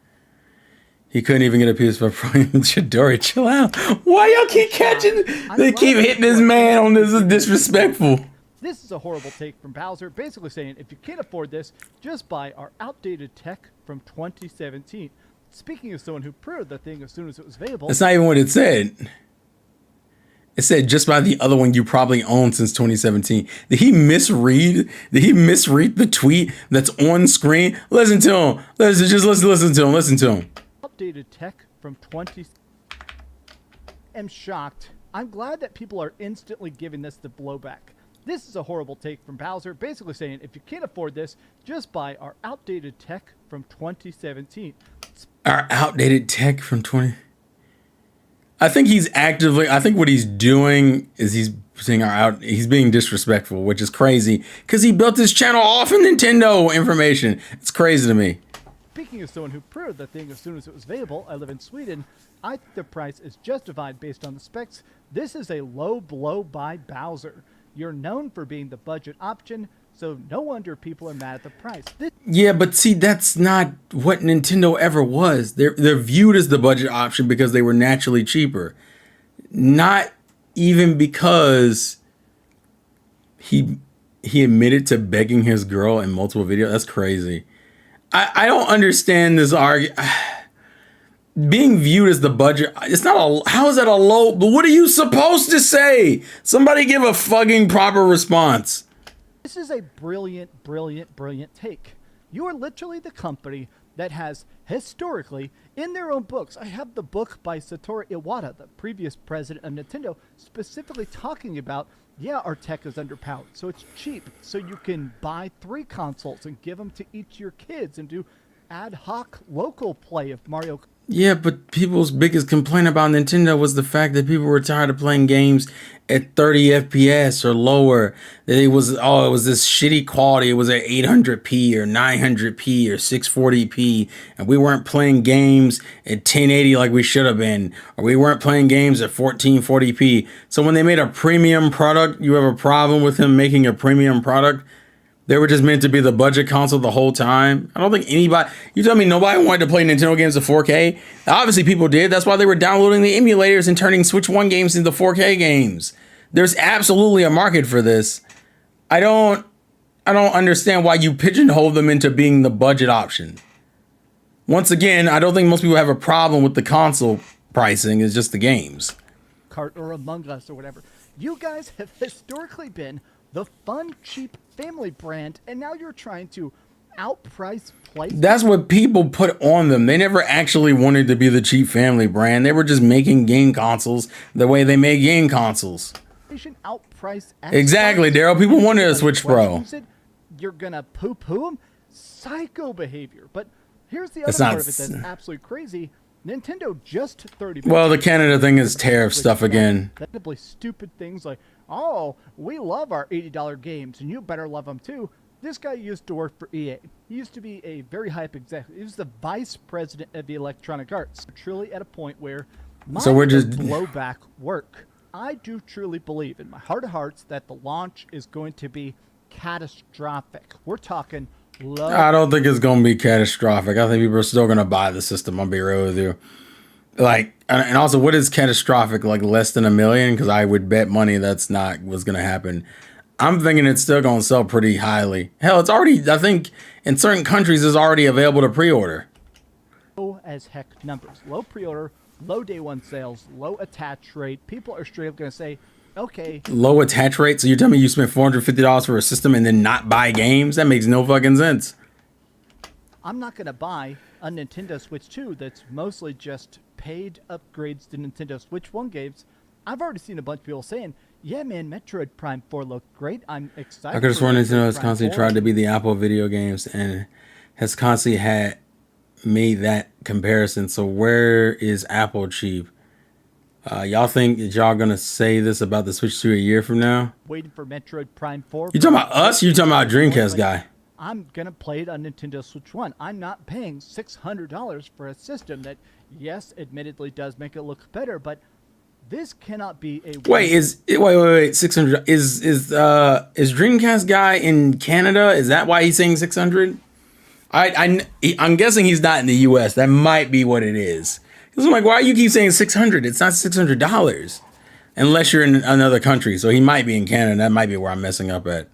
He couldn't even get a PS5 Pro. Chidori, chill out. Why y'all keep catching? They keep hitting this man on this. Is disrespectful. This is a horrible take from Bowser, basically saying if you can't afford this, just buy our outdated tech from 2017. Speaking of someone who pre-ordered the thing as soon as it was available. That's not even what it said. It said just buy the other one you probably owned since 2017. Did he misread? Did he misread the tweet that's on screen? Listen to him. Listen to him. Updated tech from 20. I'm shocked. I'm glad that people are instantly giving this the blowback. This is a horrible take from Bowser, basically saying if you can't afford this, just buy our outdated tech from 2017. Our outdated tech from 20. I think what he's doing is he's being disrespectful, which is crazy because he built his channel off of Nintendo information. It's crazy to me. Speaking of someone who pre-ordered the thing as soon as it was available, I live in Sweden. I think the price is justified based on the specs. This is a low blow by Bowser. You're known for being the budget option, so no wonder people are mad at the price. Yeah, but see, that's not what Nintendo ever was. They're viewed as the budget option because they were naturally cheaper. Not even because he admitted to begging his girl in multiple videos. That's crazy. I don't understand this argument. Being viewed as the budget, it's not a, how is that a low, but what are you supposed to say? Somebody give a fucking proper response. This is a brilliant take. You are literally the company that has historically, in their own books, I have the book by Satoru Iwata, the previous president of Nintendo, specifically talking about, yeah, our tech is underpowered, so it's cheap, so you can buy 3 consoles and give them to each of your kids and do ad hoc local play of Mario. Yeah, but people's biggest complaint about Nintendo was the fact that people were tired of playing games at 30 FPS or lower. That it was this shitty quality. It was at 800p or 900p or 640p, and we weren't playing games at 1080 like we should have been, or we weren't playing games at 1440p. So when they made a premium product, you have a problem with him making a premium product? They were just meant to be the budget console the whole time. I don't think anybody, you tell me nobody wanted to play Nintendo games at 4K? Obviously people did. That's why they were downloading the emulators and turning Switch 1 games into 4K games. There's absolutely a market for this. I don't understand why you pigeonhole them into being the budget option. Once again, I don't think most people have a problem with the console pricing. It's just the games. Kart or Among Us or whatever. You guys have historically been the fun, cheap family brand, and now you're trying to outprice PlayStation. That's what people put on them. They never actually wanted to be the cheap family brand. They were just making game consoles the way they make game consoles. Outprice Xbox. Exactly, Daryl. People wanted a Switch Pro. You're gonna poo-poo them? Psycho behavior. But here's the other That's part not of it that's absolutely crazy. Nintendo just 30 Well, the Canada thing is tariff stuff again. Incredibly stupid things like, oh, we love our $80 games, and you better love them too. This guy used to work for EA. He used to be a very hype executive. He was the vice president of the Electronic Arts. Truly at a point where So we're just blowback work. I do truly believe in my heart of hearts that the launch is going to be catastrophic. We're talking low. I don't think it's gonna be catastrophic. I think people are still gonna buy the system. I'll be real with you. Like, and also, what is catastrophic? Like less than 1 million? Because I would bet money that's not what's gonna happen. I'm thinking it's still gonna sell pretty highly. Hell, it's already. I think in certain countries it's already available to pre-order. Low as heck numbers. Low pre-order, low day one sales, low attach rate. People are straight up gonna say, okay. Low attach rate. So you're telling me you spent $450 for a system and then not buy games? That makes no fucking sense. I'm not going to buy a Nintendo Switch 2 that's mostly just paid upgrades to Nintendo Switch 1 games. I've already seen a bunch of people saying, yeah, man, Metroid Prime 4 looked great. I'm excited. I could have sworn Nintendo has constantly tried to be the Apple video games and has constantly had made that comparison. So where is Apple cheap? Y'all think that y'all gonna say this about the Switch 2 a year from now? Waiting for Metroid Prime 4. You talking about us? Or you talking about Dreamcast guy? I'm gonna play it on Nintendo Switch 1. I'm not paying $600 for a system that, yes, admittedly does make it look better, but this cannot be a wait 600 is Dreamcast guy in Canada? Is that why he's saying 600? I'm guessing he's not in the US. That might be what it is. Because I'm like, why do you keep saying 600? It's not $600 unless you're in another country. So he might be in Canada. That might be where I'm messing up at.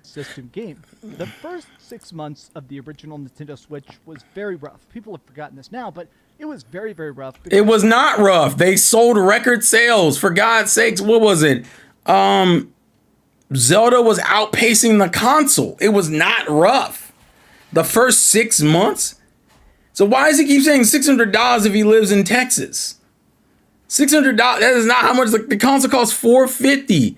System game. The first 6 months of the original Nintendo Switch was very rough. People have forgotten this now, but it was very, very rough. It was not rough. They sold record sales. For God's sakes, what was it? Zelda was outpacing the console. It was not rough. The first 6 months. So why does he keep saying $600 if he lives in Texas? $600. That is not how much the console costs. $450.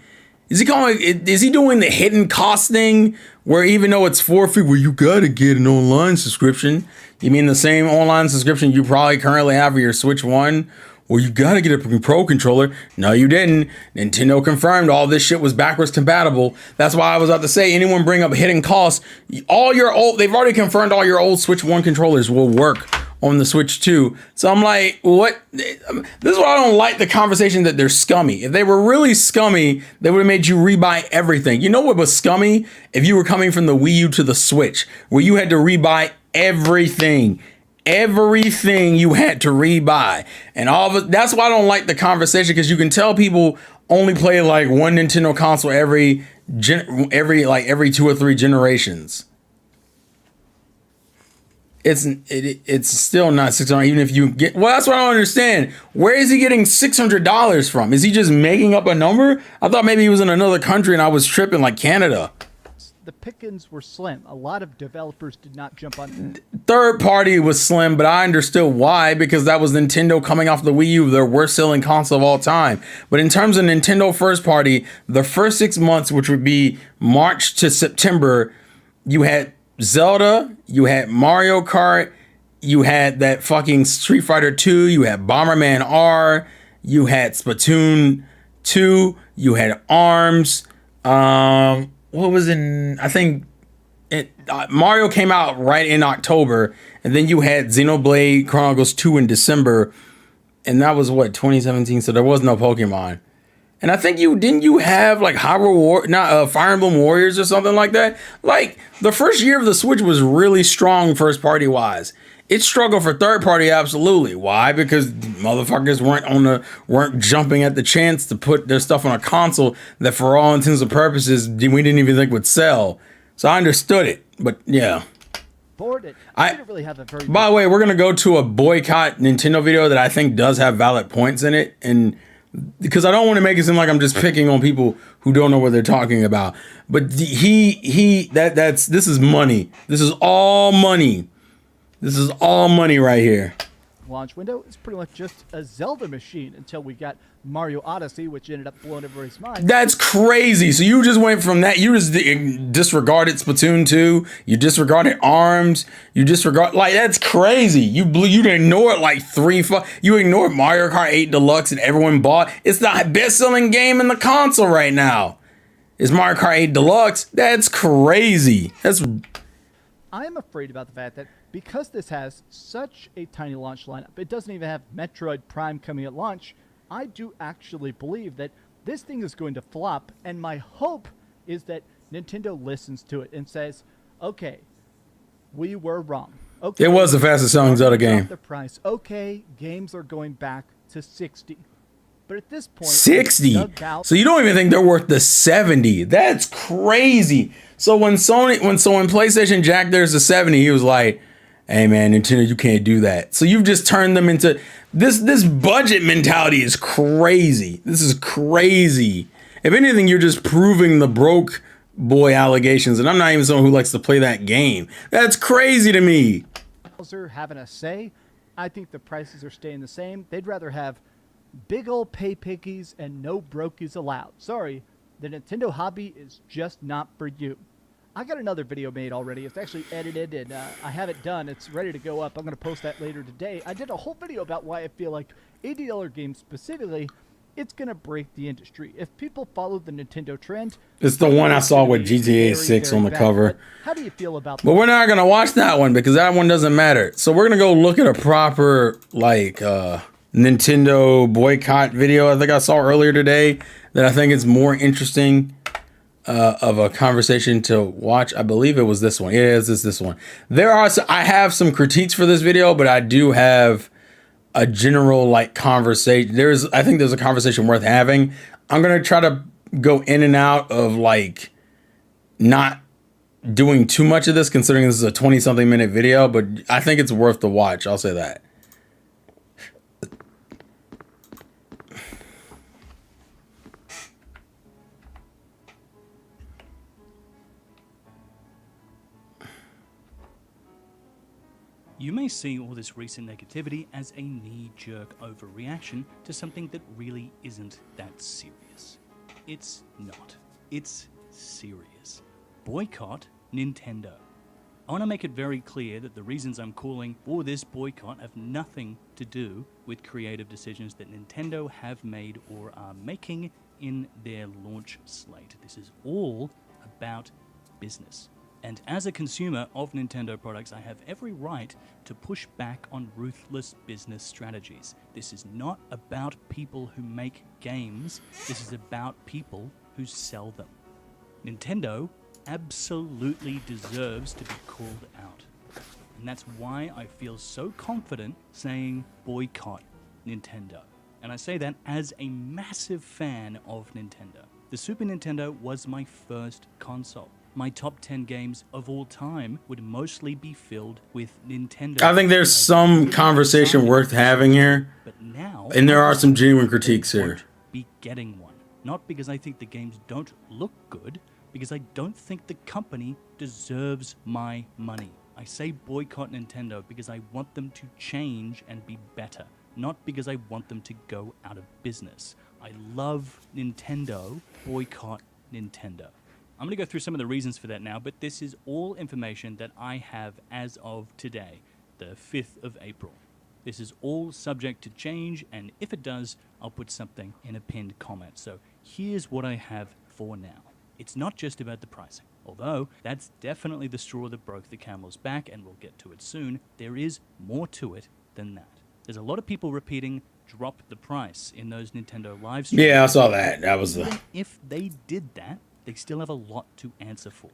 Is he doing the hidden cost thing where even though it's $450, well, you gotta get an online subscription? You mean the same online subscription you probably currently have for your Switch 1? Well, you gotta get a Pro controller. No, you didn't. Nintendo confirmed all this shit was backwards compatible. That's why I was about to say, anyone bring up hidden costs, they've already confirmed all your old Switch 1 controllers will work on the Switch 2. So I'm like, what? This is why I don't like the conversation that they're scummy. If they were really scummy, they would have made you rebuy everything. You know what was scummy? If you were coming from the Wii U to the Switch, where you had to rebuy everything. Everything you had to rebuy. And all of it. That's why I don't like the conversation, because you can tell people only play like one Nintendo console every 2 or 3 generations. It's still not $600, even if you get. Well, that's what I don't understand. Where is he getting $600 from? Is he just making up a number? I thought maybe he was in another country and I was tripping, like Canada. The pickings were slim. A lot of developers did not jump on. Third party was slim, but I understood why, because that was Nintendo coming off the Wii U, their worst selling console of all time. But in terms of Nintendo first party, the first 6 months, which would be March to September, you had Zelda, you had Mario Kart, you had that fucking Street Fighter 2, you had Bomberman R, you had Splatoon 2, you had ARMS. What was in? I think Mario came out right in October, and then you had Xenoblade Chronicles 2 in December, and that was what, 2017. So there was no Pokemon. And I think you have like Fire Emblem Warriors or something like that. Like the first year of the Switch was really strong first party wise. It struggled for third party, absolutely. Why? Because motherfuckers weren't jumping at the chance to put their stuff on a console that, for all intents and purposes, we didn't even think would sell. So I understood it, but yeah. Bored it. I didn't really have a very. By the way, we're gonna go to a boycott Nintendo video that I think does have valid points in it, and because I don't want to make it seem like I'm just picking on people who don't know what they're talking about. But this is money. This is all money. This is all money right here. Launch window is pretty much just a Zelda machine until we got Mario Odyssey, which ended up blowing everybody's mind. That's crazy. So you just went from that. You just disregarded Splatoon 2. You disregarded ARMS. You disregard, like, that's crazy. You ignored like you ignored Mario Kart 8 Deluxe that everyone bought. It's the best-selling game in the console right now. It's Mario Kart 8 Deluxe. That's crazy. I am afraid about the fact that because this has such a tiny launch lineup, it doesn't even have Metroid Prime coming at launch. I do actually believe that this thing is going to flop, and my hope is that Nintendo listens to it and says, okay, we were wrong. Okay, It was the fastest selling Zelda game. the price. Okay, games are going back to 60. But at this point, 60. So you don't even think they're worth the 70. That's crazy. So when PlayStation jacked theirs to 70, he was like, hey man, Nintendo, you can't do that. So you've just turned them into this budget mentality is crazy. This is crazy. If anything, you're just proving the broke boy allegations. And I'm not even someone who likes to play that game. That's crazy to me. Bowser having a say, I think the prices are staying the same. They'd rather have big old pay piggies and no brokies allowed. Sorry, the Nintendo hobby is just not for you. I got another video made already. It's actually edited and I have it done. It's ready to go up. I'm going to post that later today. I did a whole video about why I feel like $80 games specifically, it's going to break the industry. If people follow the Nintendo trend... It's the one I saw with GTA 6 on the cover. But how do you feel about that? But we're not going to watch that one because that one doesn't matter. So we're going to go look at a proper, Nintendo boycott video I think I saw earlier today that I think is more interesting of a conversation to watch. I believe it was this one. Yeah, it's this one. I have some critiques for this video, but I do have a general conversation. I think there's a conversation worth having. I'm going to try to go in and out of not doing too much of this considering this is a 20-something minute video, but I think it's worth the watch. I'll say that. You may see all this recent negativity as a knee-jerk overreaction to something that really isn't that serious. It's not. It's serious. Boycott Nintendo. I want to make it very clear that the reasons I'm calling for this boycott have nothing to do with creative decisions that Nintendo have made or are making in their launch slate. This is all about business. And as a consumer of Nintendo products, I have every right to push back on ruthless business strategies. This is not about people who make games. This is about people who sell them. Nintendo absolutely deserves to be called out. And that's why I feel so confident saying boycott Nintendo. And I say that as a massive fan of Nintendo. The Super Nintendo was my first console. My top 10 games of all time would mostly be filled with Nintendo. I think there's some conversation worth having here. But now, and there are some genuine critiques here. Be getting one. Not because I think the games don't look good, because I don't think the company deserves my money. I say boycott Nintendo because I want them to change and be better, not because I want them to go out of business. I love Nintendo. Boycott Nintendo. I'm going to go through some of the reasons for that now, but this is all information that I have as of today, the 5th of April. This is all subject to change, and if it does, I'll put something in a pinned comment. So here's what I have for now. It's not just about the pricing. Although that's definitely the straw that broke the camel's back, and we'll get to it soon, there is more to it than that. There's a lot of people repeating, drop the price in those Nintendo live streams. Yeah, I saw that. That was Even if they did that, they still have a lot to answer for.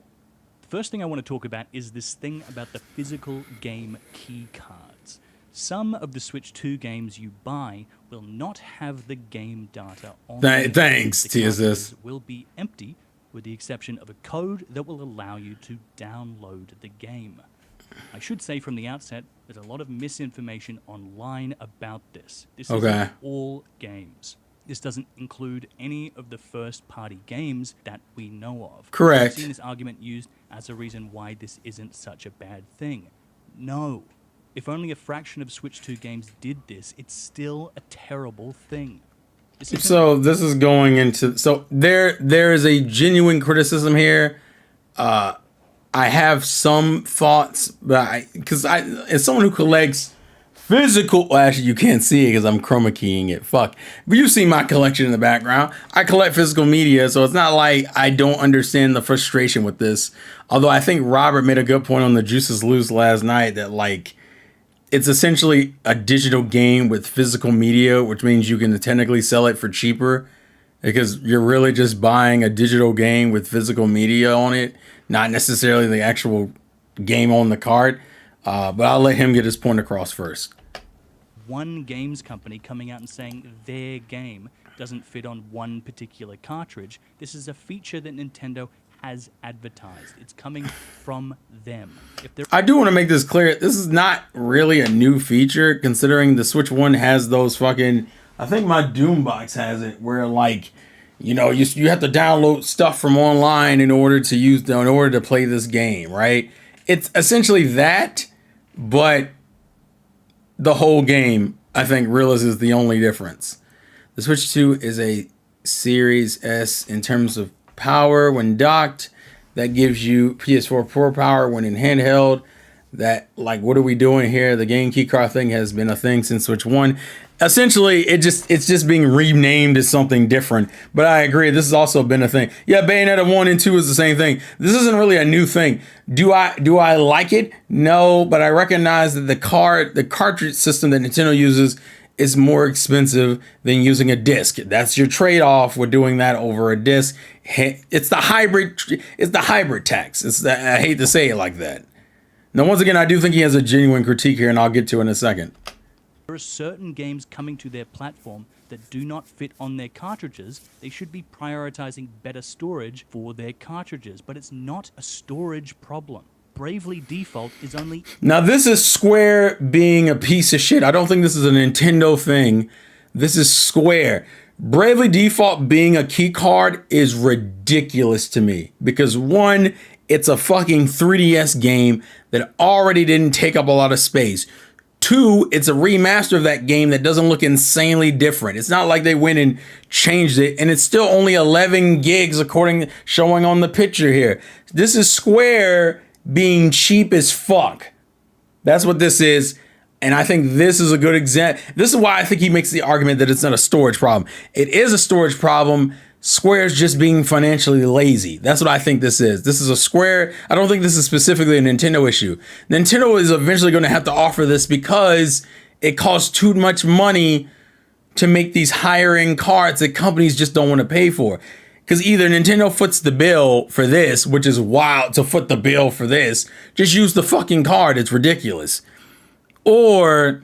The first thing I want to talk about is this thing about the physical game key cards. Some of the Switch 2 games you buy will not have the game data on them. Thanks, The TSS. cartridges will be empty, with the exception of a code that will allow you to download the game. I should say from the outset, there's a lot of misinformation online about this. This is Okay. all games. This doesn't include any of the first-party games that we know of. Correct. I've seen this argument used as a reason why this isn't such a bad thing. No. If only a fraction of Switch 2 games did this, it's still a terrible thing. This isn't- So this is going into, so there is a genuine criticism here. I have some thoughts, but because as someone who collects physical, well, actually you can't see it because I'm chroma keying it. Fuck, but you see my collection in the background. I collect physical media, so it's not like I don't understand the frustration with this. Although I think Robert made a good point on the Juices Loose last night that like it's essentially a digital game with physical media, which means you can technically sell it for cheaper because you're really just buying a digital game with physical media on it, not necessarily the actual game on the card. But I'll let him get his point across first. one games company coming out and saying their game doesn't fit on one particular cartridge. This is a feature that Nintendo has advertised. It's coming from them. If they're I do want to make this clear. This is not really a new feature, considering the Switch 1 has those fucking, I think my Doom box has it, where like, you know, you have to download stuff from online in order to play this game, right? It's essentially that, but the whole game, I think, realizes the only difference. The Switch 2 is a Series S in terms of power when docked. That gives you PS4 Pro power when in handheld. That, like, what are we doing here? The game keycard thing has been a thing since Switch 1. Essentially, it's just being renamed as something different. But I agree, this has also been a thing. Yeah, Bayonetta 1 and 2 is the same thing. This isn't really a new thing. Do I like it? No, but I recognize that the cartridge system that Nintendo uses is more expensive than using a disc. That's your trade-off with doing that over a disc. It's the hybrid tax. I hate to say it like that. Now, once again, I do think he has a genuine critique here, and I'll get to it in a second. There are certain games coming to their platform that do not fit on their cartridges. They should be prioritizing better storage for their cartridges, but it's not a storage problem. Bravely Default is only... Now, this is Square being a piece of shit. I don't think this is a Nintendo thing. This is Square. Bravely Default being a key card is ridiculous to me because, one, it's a fucking 3DS game that already didn't take up a lot of space. Two, it's a remaster of that game that doesn't look insanely different. It's not like they went and changed it, and it's still only 11 gigs showing on the picture here. This is Square being cheap as fuck. That's what this is. And I think this is a good example. This is why I think he makes the argument that it's not a storage problem. It is a storage problem. Square's just being financially lazy. That's what I think this is. This is a Square. I don't think this is specifically a Nintendo issue. Nintendo is eventually going to have to offer this because it costs too much money to make these higher end cards that companies just don't want to pay for. Because either Nintendo foots the bill for this, which is wild to foot the bill for this, just use the fucking card, it's ridiculous. Or,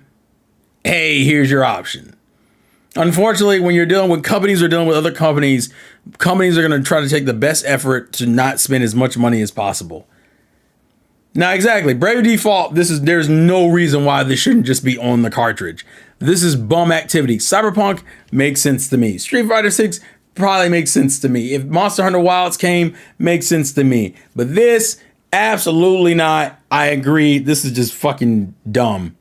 hey, here's your option. Unfortunately, when you're dealing with companies or dealing with other companies are going to try to take the best effort to not spend as much money as possible. Now, exactly, Brave Default, there's no reason why this shouldn't just be on the cartridge. This is bum activity. Cyberpunk makes sense to me. Street Fighter 6 probably makes sense to me. If Monster Hunter Wilds came, makes sense to me. But this, absolutely not. I agree. This is just fucking dumb.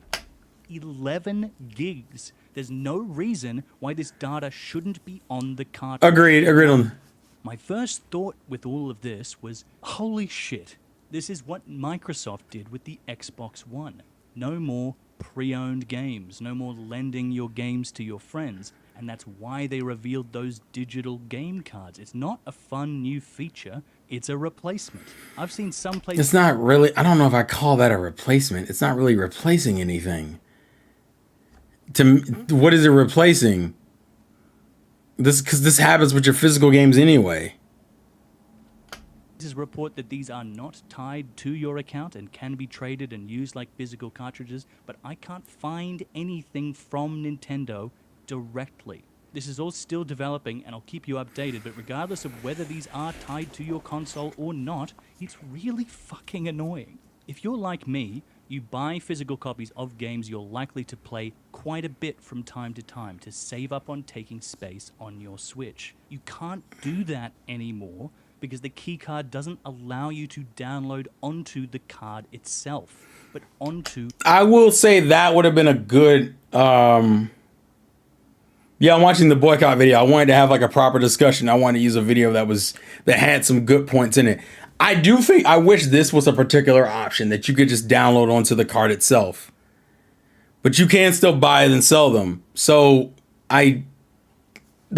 11 gigs. There's no reason why this data shouldn't be on the cartridge. Agreed on. My first thought with all of this was, holy shit, this is what Microsoft did with the Xbox One. No more pre-owned games, no more lending your games to your friends, and that's why they revealed those digital game cards. It's not a fun new feature, it's a replacement. I've seen some places... It's not really, I don't know if I call that a replacement. It's not really replacing anything. What is it replacing? Because this happens with your physical games anyway. report that these are not tied to your account and can be traded and used like physical cartridges, but I can't find anything from Nintendo directly. This is all still developing, and I'll keep you updated, but regardless of whether these are tied to your console or not, it's really fucking annoying. If you're like me, you buy physical copies of games you're likely to play quite a bit from time to time to save up on taking space on your Switch. You can't do that anymore because the keycard doesn't allow you to download onto the card itself, but onto... I will say that would have been a good... Yeah, I'm watching the boycott video. I wanted to have like a proper discussion. I wanted to use a video that had some good points in it. I do think, I wish this was a particular option that you could just download onto the card itself. But you can still buy it and sell them. So the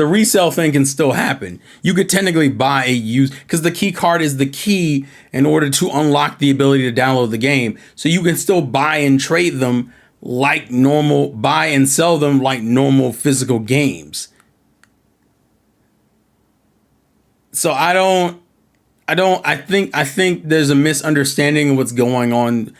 resale thing can still happen. You could technically buy a used, because the key card is the key in order to unlock the ability to download the game. So you can still buy and trade them like normal, buy and sell them like normal physical games. So I think there's a misunderstanding of what's going on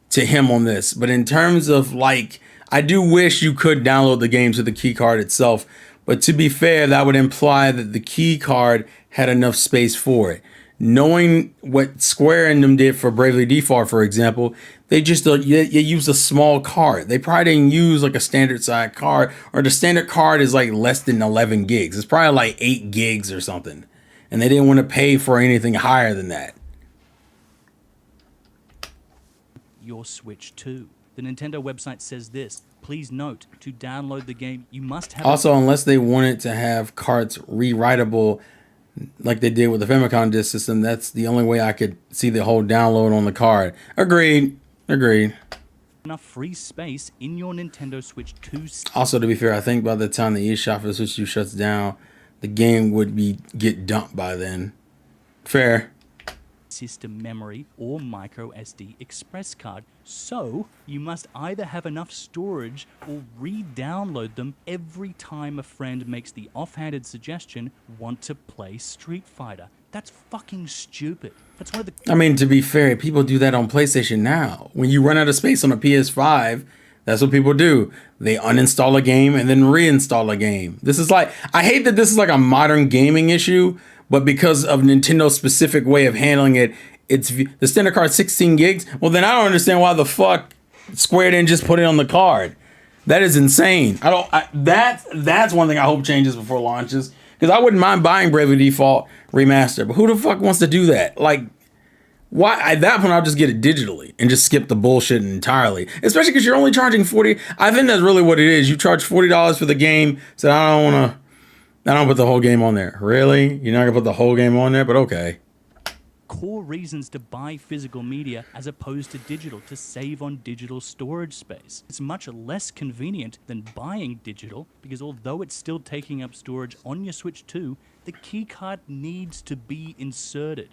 to him on this. But in terms of like, I do wish you could download the game to the key card itself. But to be fair, that would imply that the key card had enough space for it. Knowing what Square and them did for Bravely Default, for example, they just you use a small card. They probably didn't use like a standard size card, or the standard card is like less than 11 gigs. It's probably like 8 gigs or something. And they didn't want to pay for anything higher than that. Your Switch 2. The Nintendo website says this. Please note, to download the game, you must have... Also, unless they wanted to have cards rewritable like they did with the Famicom Disk System, that's the only way I could see the whole download on the card. Agreed. Enough free space in your Nintendo Switch 2. Also, to be fair, I think by the time the eShop for the Switch 2 shuts down, the game would get dumped by then. Fair. System memory or micro SD express card, so you must either have enough storage or re-download them every time a friend makes the offhanded suggestion, want to play Street Fighter. That's fucking stupid. That's one of the... I mean, to be fair, people do that on PlayStation now. When you run out of space on a PS5, that's what people do. They uninstall a game and then reinstall a game. This is like, I hate that this is like a modern gaming issue, but because of Nintendo's specific way of handling it, it's the standard card 16 gigs. Well, then I don't understand why the fuck Square didn't just put it on the card. That is insane. That's one thing I hope changes before launches, because I wouldn't mind buying Bravely Default Remaster, but who the fuck wants to do that? Like, why? At that point, I'll just get it digitally and just skip the bullshit entirely. Especially because you're only charging $40. I think that's really what it is. You charge $40 for the game, so I don't put the whole game on there. Really? You're not gonna put the whole game on there? But okay. Core reasons to buy physical media as opposed to digital, to save on digital storage space. It's much less convenient than buying digital because although it's still taking up storage on your Switch 2, the keycard needs to be inserted.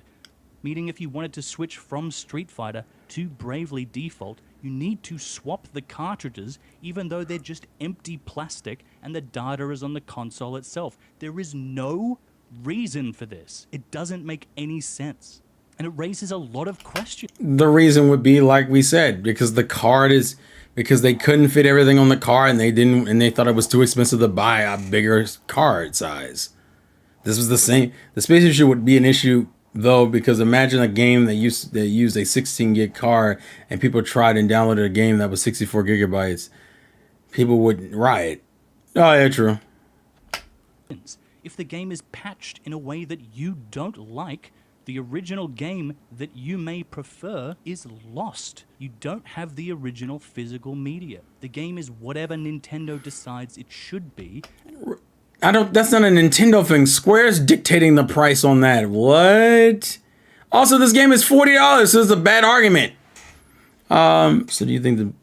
Meaning if you wanted to switch from Street Fighter to Bravely Default, you need to swap the cartridges even though they're just empty plastic and the data is on the console itself. There is no reason for this. It doesn't make any sense. And it raises a lot of questions. The reason would be, like we said, because they couldn't fit everything on the card and they thought it was too expensive to buy a bigger card size. This was the same. The space issue would be an issue though, because imagine a game that used a 16 gig card and people tried and downloaded a game that was 64 gigabytes. People would riot. Oh yeah, true. If the game is patched in a way that you don't like, the original game that you may prefer is lost. You don't have the original physical media. The game is whatever Nintendo decides it should be. That's not a Nintendo thing. Square's dictating the price on that. What? Also, this game is $40, so it's a bad argument. So do you think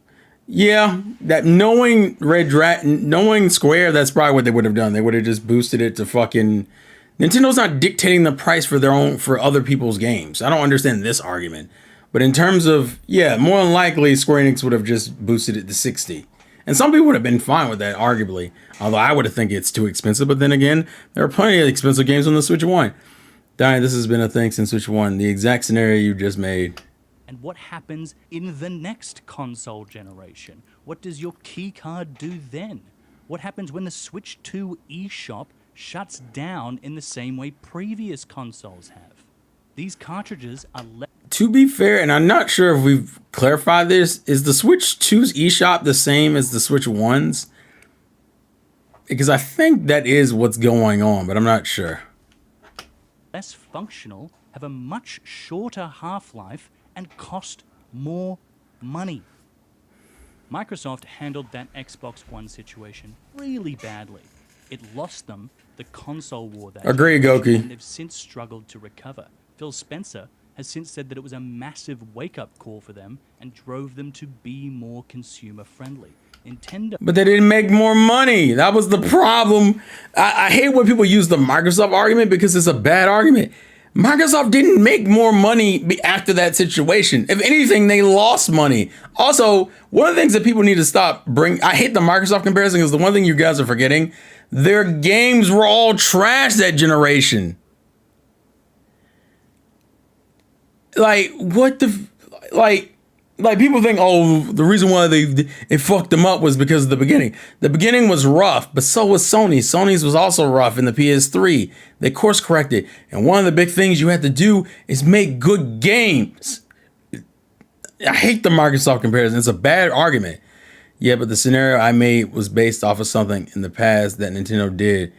yeah, that knowing knowing Square, that's probably what they would have done. They would have just boosted it to fucking. Nintendo's not dictating the price for other people's games. I don't understand this argument. But in terms of, yeah, more than likely Square Enix would have just boosted it to 60. And some people would have been fine with that, arguably. Although I would have think it's too expensive. But then again, there are plenty of expensive games on the Switch 1. Diane, this has been a thing since Switch 1. The exact scenario you just made. And what happens in the next console generation? What does your keycard do then? What happens when the Switch 2 eShop shuts down in the same way previous consoles have? These cartridges are to be fair, and I'm not sure if we've clarified this, is the Switch 2's eShop the same as the Switch 1's? Because I think that is what's going on, but I'm not sure. less functional, have a much shorter half-life, and cost more money. Microsoft handled that Xbox One situation really badly. It lost them the console war that Agree, Goki. and they've since struggled to recover. Phil Spencer has since said that it was a massive wake-up call for them and drove them to be more consumer-friendly. Nintendo... But they didn't make more money. That was the problem. I hate when people use the Microsoft argument because it's a bad argument. Microsoft didn't make more money after that situation. If anything, they lost money. Also, one of the things that people need to stop I hate the Microsoft comparison because the one thing you guys are forgetting, their games were all trash that generation. Like, what the, like people think, oh, the reason why it fucked them up was because of the beginning. The beginning was rough, but so was Sony. Sony's was also rough in the PS3. They course corrected. And one of the big things you had to do is make good games. I hate the Microsoft comparison. It's a bad argument. Yeah, but the scenario I made was based off of something in the past that Nintendo did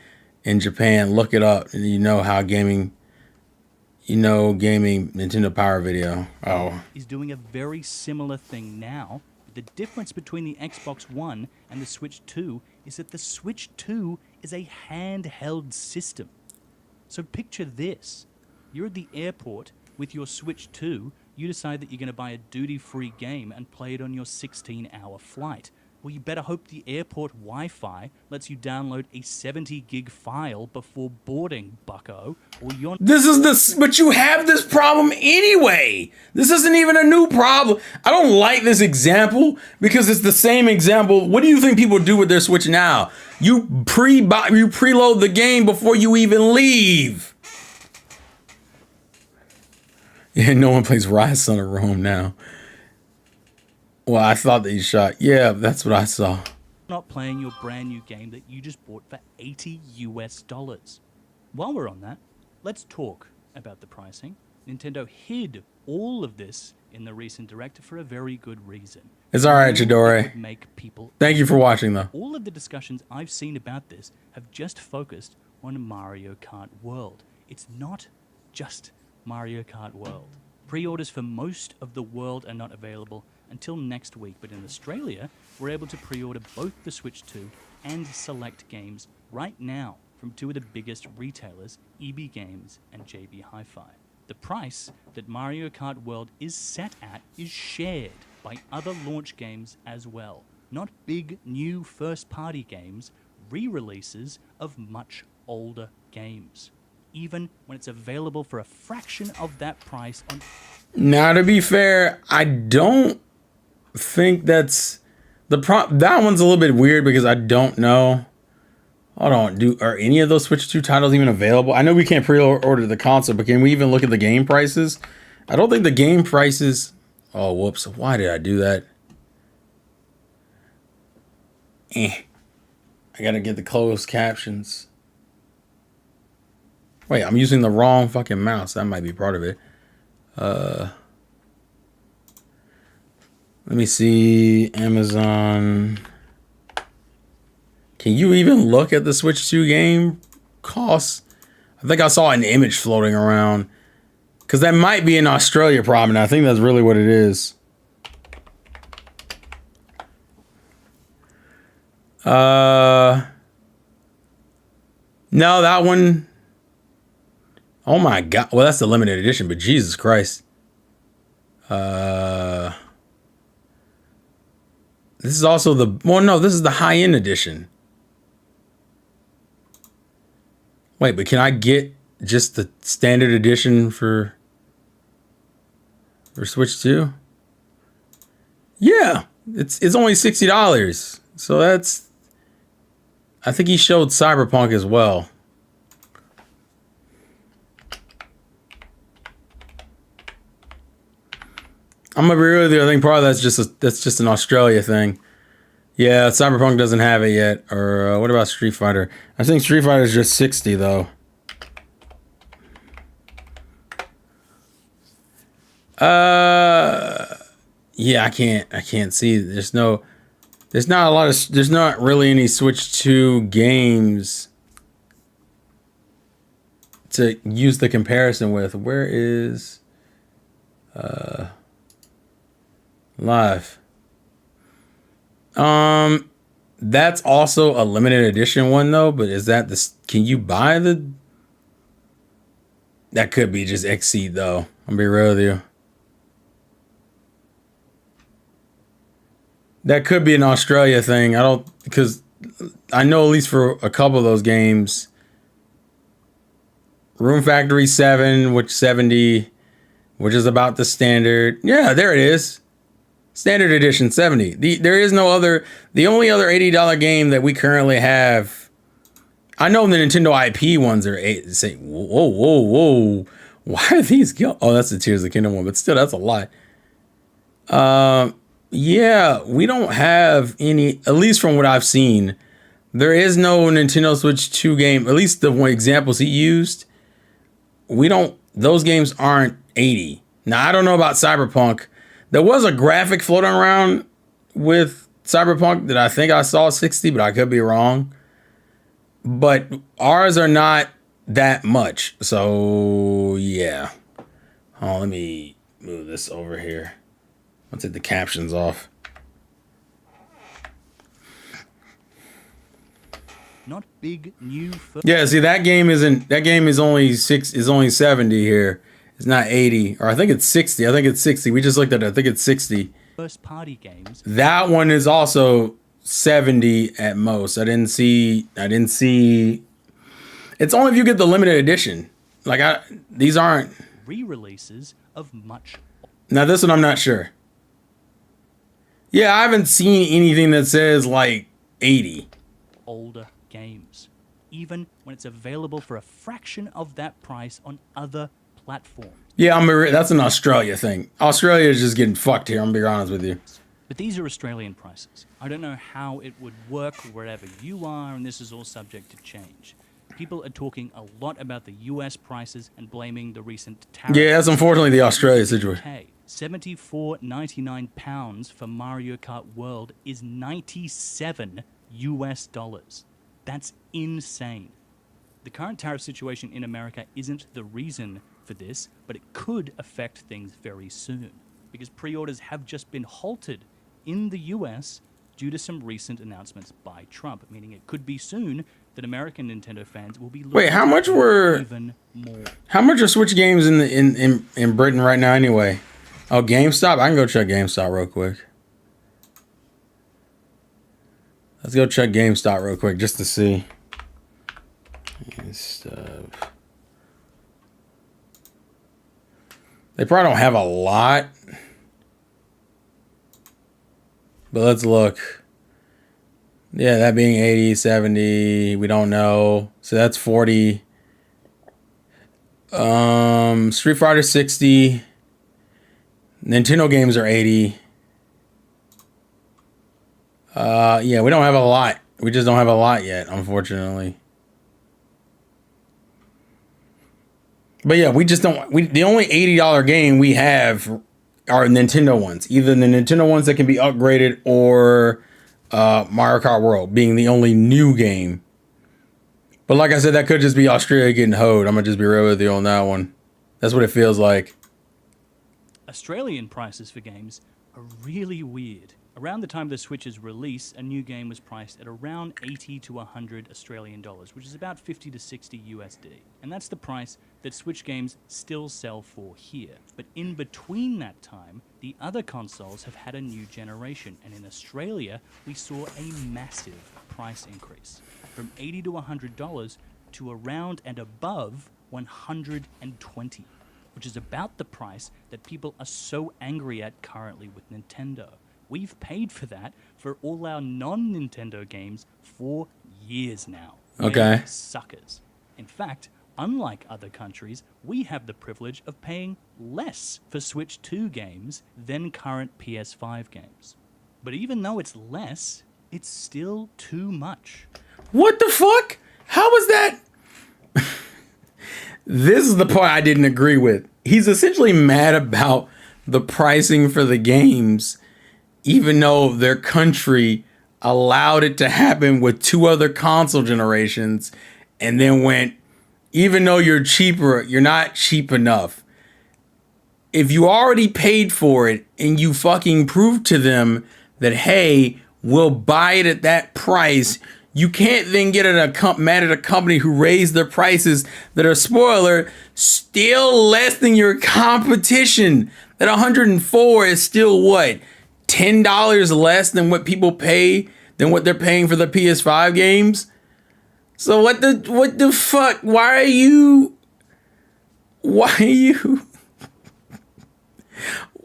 in Japan. Look it up and you know how gaming Nintendo Power Video. Oh. Is doing a very similar thing now. The difference between the Xbox One and the Switch 2 is that the Switch 2 is a handheld system. So picture this. You're at the airport with your Switch 2. You decide that you're going to buy a duty-free game and play it on your 16-hour flight. Well, you better hope the airport Wi-Fi lets you download a 70-gig file before boarding, bucko, or you're... But you have this problem anyway. This isn't even a new problem. I don't like this example because it's the same example. What do you think people do with their Switch now? You preload the game before you even leave. Yeah, no one plays Rise Son of Rome now. Well, I thought that you shot. Yeah, that's what I saw. Not playing your brand new game that you just bought for $80 US. While we're on that, let's talk about the pricing. Nintendo hid all of this in the recent direct for a very good reason. It's all right, Chidori. Thank you for watching, though. All of the discussions I've seen about this have just focused on Mario Kart World. It's not just Mario Kart World. Pre-orders for most of the world are not available until next week, but in Australia, we're able to pre-order both the Switch 2 and select games right now from two of the biggest retailers, EB Games and JB Hi-Fi. The price that Mario Kart World is set at is shared by other launch games as well. Not big new first-party games, re-releases of much older games. Even when it's available for a fraction of that price on... Now, to be fair, I don't think that's that one's a little bit weird because I don't know. Hold on, are any of those Switch 2 titles even available? I know we can't pre-order the console, but can we even look at the game prices? I don't think the game prices... Oh, whoops. Why did I do that? I gotta get the closed captions. Wait, I'm using the wrong fucking mouse. That might be part of it. Let me see. Amazon. Can you even look at the Switch 2 game costs? I think I saw an image floating around. Because that might be an Australia problem, and I think that's really what it is. No, that one. Oh my god. Well, that's the limited edition, but Jesus Christ. This is also the no, this is the high-end edition. Wait, but can I get just the standard edition for Switch 2? Yeah, it's only $60. So that's, I think he showed Cyberpunk as well. I'm gonna be real with you. I think part of that's just an Australia thing. Yeah, Cyberpunk doesn't have it yet. Or what about Street Fighter? I think Street Fighter is just 60 though. Yeah, I can't see. There's not really any Switch 2 games to use the comparison with. Where is Live? That's also a limited edition one though, but is that this, can you buy the, that could be just Exceed though. I'll be real with you. That could be an Australia thing. Because I know at least for a couple of those games, Room Factory 7, which 70, which is about the standard. Yeah, there it is. Standard edition 70. There is no other, the only other $80 game that we currently have. I know the Nintendo IP ones are say, whoa. Why are these? Oh, that's the Tears of the Kingdom one, but still, that's a lot. Yeah, we don't have any, at least from what I've seen. There is no Nintendo Switch 2 game, at least the one examples he used. Those games aren't 80. Now, I don't know about Cyberpunk. There was a graphic floating around with Cyberpunk that I think I saw 60, but I could be wrong. But ours are not that much. So, yeah. Oh, let me move this over here. I'll take the captions off. Not big new. Yeah, see that game is only 70 here. It's not 80, or I think it's 60. I think it's 60. We just looked at it. I think it's 60. First party games. That one is also 70 at most. I didn't see. It's only if you get the limited edition. These aren't Re-releases of much. Now this one I'm not sure. Yeah, I haven't seen anything that says like 80. Older games, even when it's available for a fraction of that price on other platforms. Yeah, that's an Australia thing. Australia is just getting fucked here. I'm gonna be honest with you. But these are Australian prices. I don't know how it would work wherever you are, and this is all subject to change. People are talking a lot about the US prices and blaming the recent tariffs. Yeah, that's unfortunately the Australia situation. Okay, £74.99 for Mario Kart World is $97 US. That's insane. The current tariff situation in America isn't the reason for this, but it could affect things very soon, because pre-orders have just been halted in the US due to some recent announcements by Trump, meaning it could be soon that American Nintendo fans will be looking. Wait, how much are Switch games in Britain right now anyway? Oh, GameStop? I can go check GameStop real quick. Let's go check GameStop real quick just to see. Stuff. They probably don't have a lot. But let's look. Yeah, that being 80, 70, we don't know. So that's 40. Street Fighter 60. Nintendo games are 80. Yeah, we don't have a lot. We just don't have a lot yet, unfortunately. But yeah, we just don't. The only $80 game we have are Nintendo ones. Either the Nintendo ones that can be upgraded or Mario Kart World being the only new game. But like I said, that could just be Australia getting hoed. I'm going to just be real with you on that one. That's what it feels like. Australian prices for games are really weird. Around the time of the Switch's release, a new game was priced at around 80 to 100 Australian dollars, which is about 50 to 60 USD. And that's the price that Switch games still sell for here. But in between that time, the other consoles have had a new generation, and in Australia, we saw a massive price increase from 80 to $100 to around and above 120, which is about the price that people are so angry at currently with Nintendo. We've paid for that for all our non-Nintendo games for years now. Okay. We're suckers. In fact, unlike other countries, we have the privilege of paying less for Switch 2 games than current PS5 games. But even though it's less, it's still too much. What the fuck? How was that? This is the part I didn't agree with. He's essentially mad about the pricing for the games, even though their country allowed it to happen with 2 other console generations, and then went, even though you're cheaper, you're not cheap enough. If you already paid for it and you fucking proved to them that, hey, we'll buy it at that price, you can't then get mad at a company who raised their prices that are, spoiler, still less than your competition. That 104 is still what? $10 less than what people pay, than what they're paying for the PS5 games. So what the fuck? Why are you?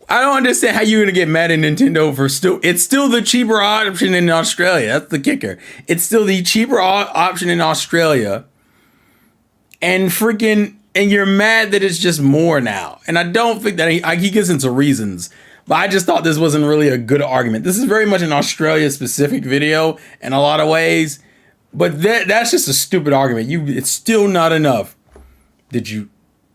I don't understand how you're gonna get mad at Nintendo for it's still the cheaper option in Australia. That's the kicker. It's still the cheaper option in Australia, and you're mad that it's just more now. And I don't think that he gets into reasons. But I just thought this wasn't really a good argument. This is very much an Australia-specific video in a lot of ways. But that's just a stupid argument. It's still not enough. Did you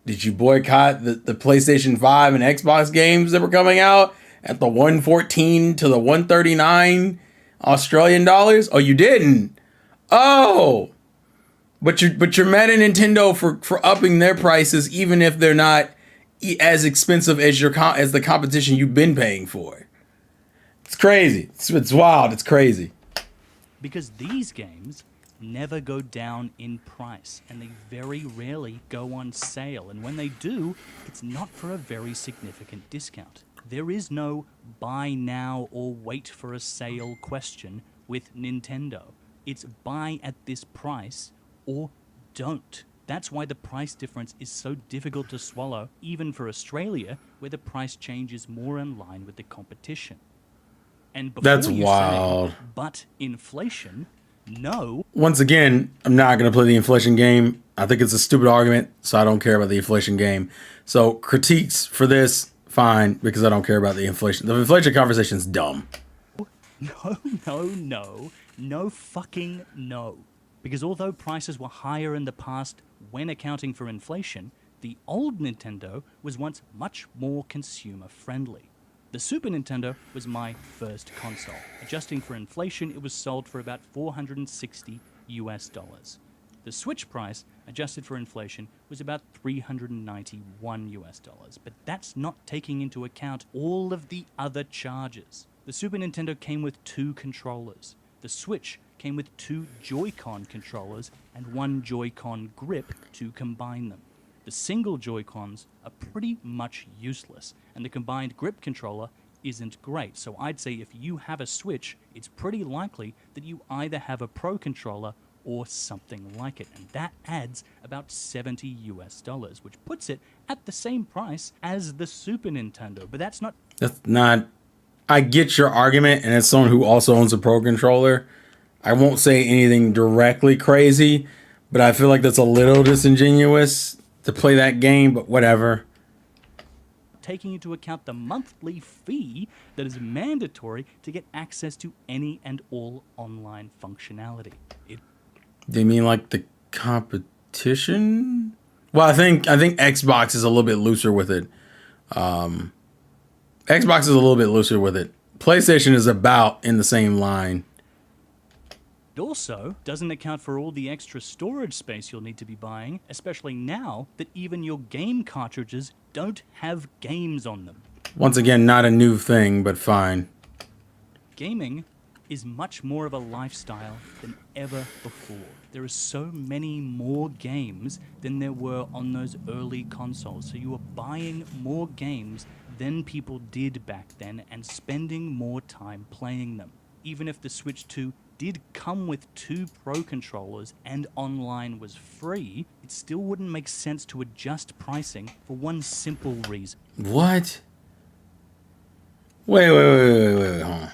boycott the PlayStation 5 and Xbox games that were coming out at the 114 to the 139 Australian dollars? Oh, you didn't. Oh. But you're mad at Nintendo for upping their prices, even if they're not as expensive as the competition you've been paying for. It's crazy. It's wild. It's crazy. Because these games never go down in price, and they very rarely go on sale. And when they do, it's not for a very significant discount. There is no buy now or wait for a sale question with Nintendo. It's buy at this price or don't. That's why the price difference is so difficult to swallow, even for Australia, where the price change is more in line with the competition. And before That's you wild. say, but inflation, no. Once again, I'm not going to play the inflation game. I think it's a stupid argument, so I don't care about the inflation game. So critiques for this, fine, because I don't care about the inflation. The inflation conversation is dumb. No fucking no. Because although prices were higher in the past when accounting for inflation, the old Nintendo was once much more consumer friendly. The Super Nintendo was my first console. Adjusting for inflation, it was sold for about $460 US. The Switch price, adjusted for inflation, was about $391 US. But that's not taking into account all of the other charges. The Super Nintendo came with 2 controllers. The Switch came with 2 Joy-Con controllers and 1 Joy-Con grip to combine them. The single Joy-Cons are pretty much useless, and the combined grip controller isn't great. So I'd say if you have a Switch, it's pretty likely that you either have a Pro controller or something like it, and that adds about $70 US, which puts it at the same price as the Super Nintendo. But that's not... I get your argument, and as someone who also owns a Pro controller, I won't say anything directly crazy, but I feel like that's a little disingenuous to play that game, but whatever. Taking into account the monthly fee that is mandatory to get access to any and all online functionality. Do you mean like the competition? Well, I think Xbox is a little bit looser with it. Xbox is a little bit looser with it. PlayStation is about in the same line. It also doesn't account for all the extra storage space you'll need to be buying, especially now that even your game cartridges don't have games on them. Once again, not a new thing, but fine. Gaming is much more of a lifestyle than ever before. There are so many more games than there were on those early consoles. So you are buying more games than people did back then and spending more time playing them. Even if the Switch 2 did come with 2 Pro controllers and online was free, it still wouldn't make sense to adjust pricing for one simple reason. What? Wait, hold on.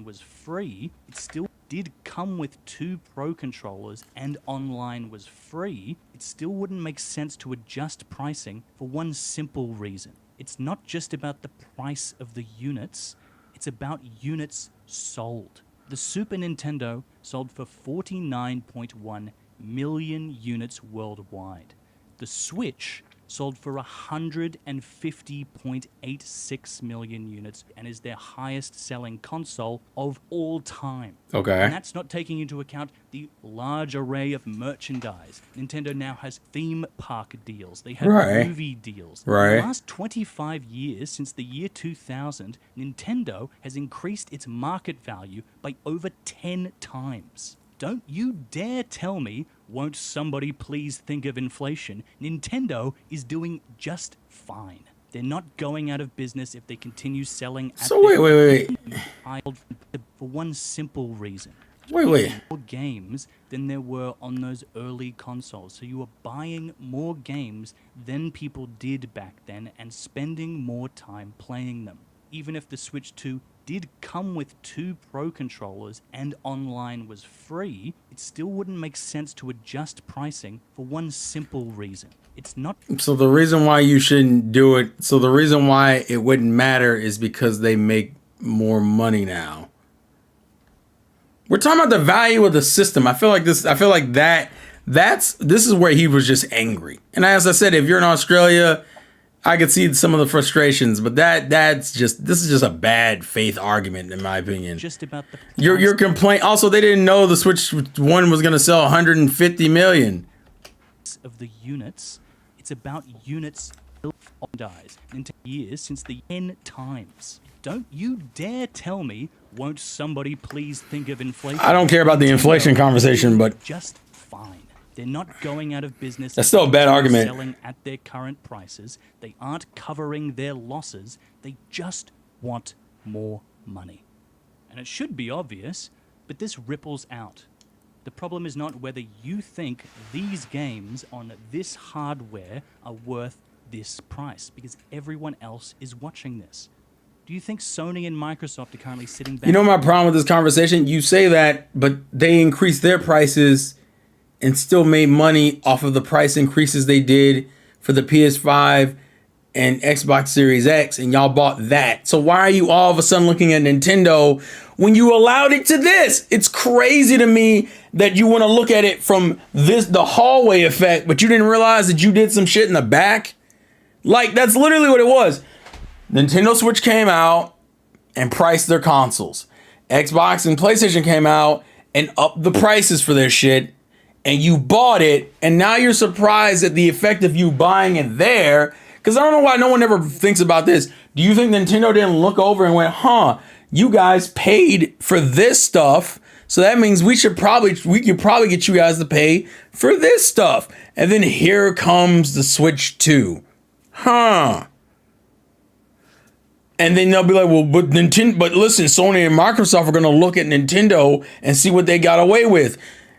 Was free, it still did come with 2 Pro controllers and online was free, it still wouldn't make sense to adjust pricing for one simple reason. It's not just about the price of the units, it's about units sold. The Super Nintendo sold for 49.1 million units worldwide. The Switch sold for 150.86 million units and is their highest selling console of all time. Okay. And that's not taking into account the large array of merchandise. Nintendo now has theme park deals. They have Right. movie deals. Right. In the last 25 years, since the year 2000, Nintendo has increased its market value by over 10 times. Don't you dare tell me, won't somebody please think of inflation? Nintendo is doing just fine. They're not going out of business if they continue selling at So wait. for one simple reason. Wait. More games than there were on those early consoles. So you are buying more games than people did back then and spending more time playing them. Even if the Switch 2 did come with 2 Pro controllers and online was free, it still wouldn't make sense to adjust pricing for one simple reason. It's not. So the reason why you shouldn't do it, so the reason why it wouldn't matter is because they make more money now. We're talking about the value of the system. I feel like this is where he was just angry. And as I said, if you're in Australia, I could see some of the frustrations, but this is just a bad faith argument in my opinion. Just about the Your complaint. Also, they didn't know the Switch 1 was going to sell 150 million. of the units. It's about units dies in 10 years since the 10 times. Don't you dare tell me, won't somebody please think of inflation? I don't care about the inflation conversation, but just fine. They're not going out of business. That's still a bad argument. Selling at their current prices. They aren't covering their losses. They just want more money. And it should be obvious, but this ripples out. The problem is not whether you think these games on this hardware are worth this price, because everyone else is watching this. Do you think Sony and Microsoft are currently sitting back? you know my problem with this conversation? You say that, but they increased their prices and still made money off of the price increases they did for the PS5 and Xbox Series X, and y'all bought that. So why are you all of a sudden looking at Nintendo when you allowed it to this? It's crazy to me that you want to look at it from the hallway effect, but you didn't realize that you did some shit in the back. Like, that's literally what it was. Nintendo Switch came out and priced their consoles. Xbox and PlayStation came out and upped the prices for their shit, and you bought it, and now you're surprised at the effect of you buying it there. Because I don't know why no one ever thinks about this. Do you think Nintendo didn't look over and went, you guys paid for this stuff, so that means we could probably get you guys to pay for this stuff. And then here comes the Switch 2. And then they'll be like, well, but listen, Sony and Microsoft are going to look at Nintendo and see what they got away with.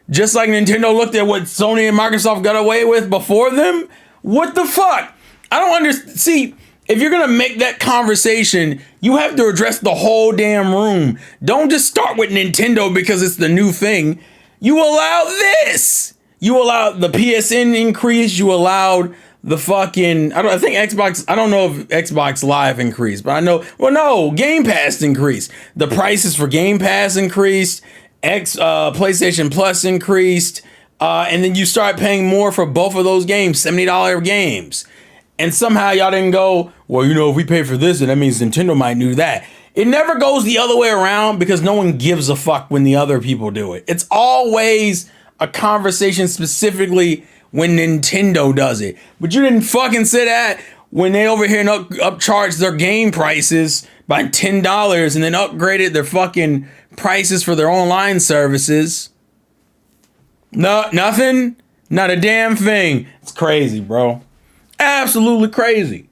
Just like Nintendo looked at what Sony and Microsoft got away with before them. What the fuck? I don't understand. See, if you're going to make that conversation, you have to address the whole damn room. Don't just start with Nintendo because it's the new thing. You allowed this. You allowed the PSN increase. You allowed the fucking, I think Xbox, I don't know if Xbox Live increased, but I know, Game Pass increased. The prices for Game Pass increased. PlayStation Plus increased. And then you start paying more for both of those games, $70 games. And somehow y'all didn't go, well, if we pay for this, then that means Nintendo might do that. It never goes the other way around because no one gives a fuck when the other people do it. It's always a conversation specifically when Nintendo does it. But you didn't fucking say that when they over here and upcharge their game prices by $10 and then upgraded their fucking prices for their online services. No, nothing. Not a damn thing. It's crazy, bro. Absolutely crazy.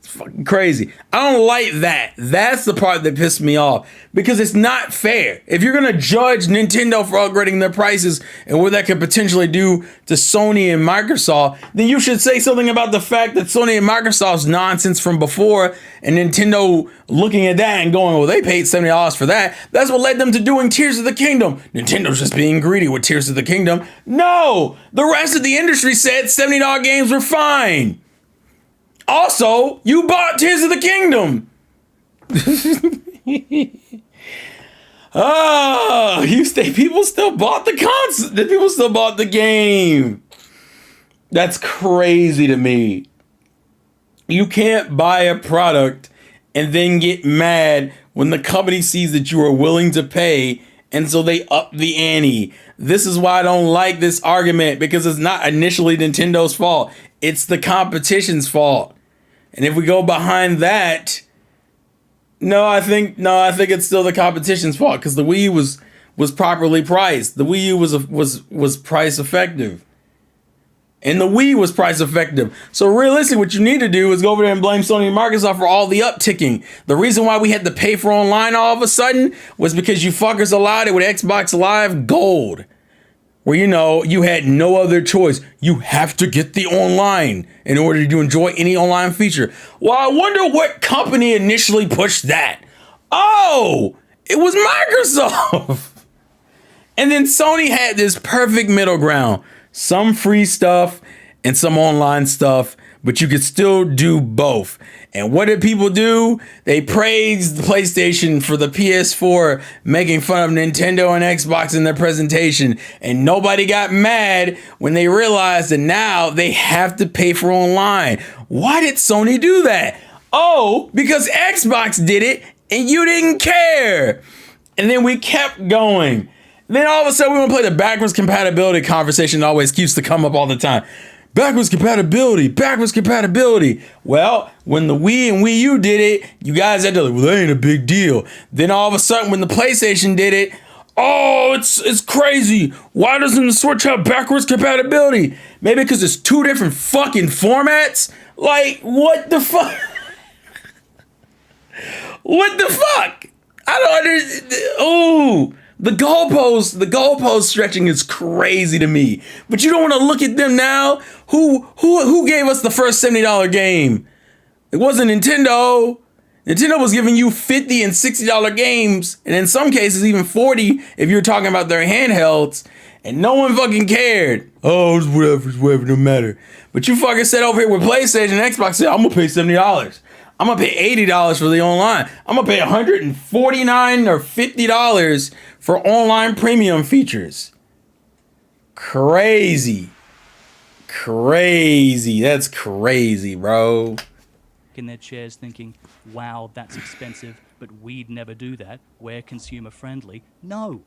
Fucking crazy. I don't like that. That's the part that pissed me off because it's not fair. If you're gonna judge Nintendo for upgrading their prices and what that could potentially do to Sony and Microsoft, then you should say something about the fact that Sony and Microsoft's nonsense from before and Nintendo looking at that and going, well, they paid $70 for that. That's what led them to doing Tears of the Kingdom. Nintendo's just being greedy with Tears of the Kingdom. No, the rest of the industry said $70 games were fine. Also, you bought Tears of the Kingdom. People still bought the console. People still bought the game. That's crazy to me. You can't buy a product and then get mad when the company sees that you are willing to pay, and so they up the ante. This is why I don't like this argument, because it's not initially Nintendo's fault. It's the competition's fault. And if we go behind that, I think it's still the competition's fault, because the Wii U was properly priced. The Wii U was price effective. And the Wii was price effective. So realistically, what you need to do is go over there and blame Sony and Microsoft for all the upticking. The reason why we had to pay for online all of a sudden was because you fuckers allowed it with Xbox Live Gold, where, you had no other choice. You have to get the online in order to enjoy any online feature. Well, I wonder what company initially pushed that. Oh, it was Microsoft. And then Sony had this perfect middle ground. Some free stuff and some online stuff, but you could still do both. And what did people do? They praised the PlayStation for the PS4, making fun of Nintendo and Xbox in their presentation. And nobody got mad when they realized that now they have to pay for online. Why did Sony do that? Oh, because Xbox did it and you didn't care. And then we kept going. Then all of a sudden we want to play the backwards compatibility conversation that always used to come up all the time. Backwards compatibility. Well, when the Wii and Wii U did it, you guys had to, that ain't a big deal. Then all of a sudden when the PlayStation did it, oh, it's crazy. Why doesn't the Switch have backwards compatibility? Maybe because it's two different fucking formats? Like, what the fuck? What the fuck? I don't understand. Oh. The goalpost stretching is crazy to me. But you don't want to look at them now. Who gave us the first $70 game? It wasn't Nintendo. Nintendo was giving you $50 and $60 games, and in some cases even $40 if you're talking about their handhelds, and no one fucking cared. Oh, it's whatever, no matter. But you fucking sat over here with PlayStation and Xbox, said, I'm gonna pay $70. I'm gonna pay $80 for the online. I'm gonna pay $149 or $50 for online premium features. Crazy. That's crazy, bro. In their chairs thinking, wow, that's expensive, but we'd never do that. We're consumer friendly. No.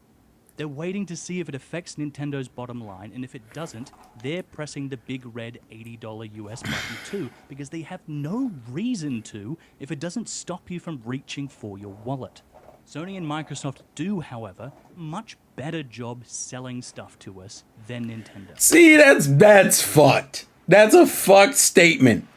They're waiting to see if it affects Nintendo's bottom line, and if it doesn't, they're pressing the big red $80 US button too, because they have no reason to if it doesn't stop you from reaching for your wallet. Sony and Microsoft do, however, a much better job selling stuff to us than Nintendo. See, that's fucked. That's a fucked statement.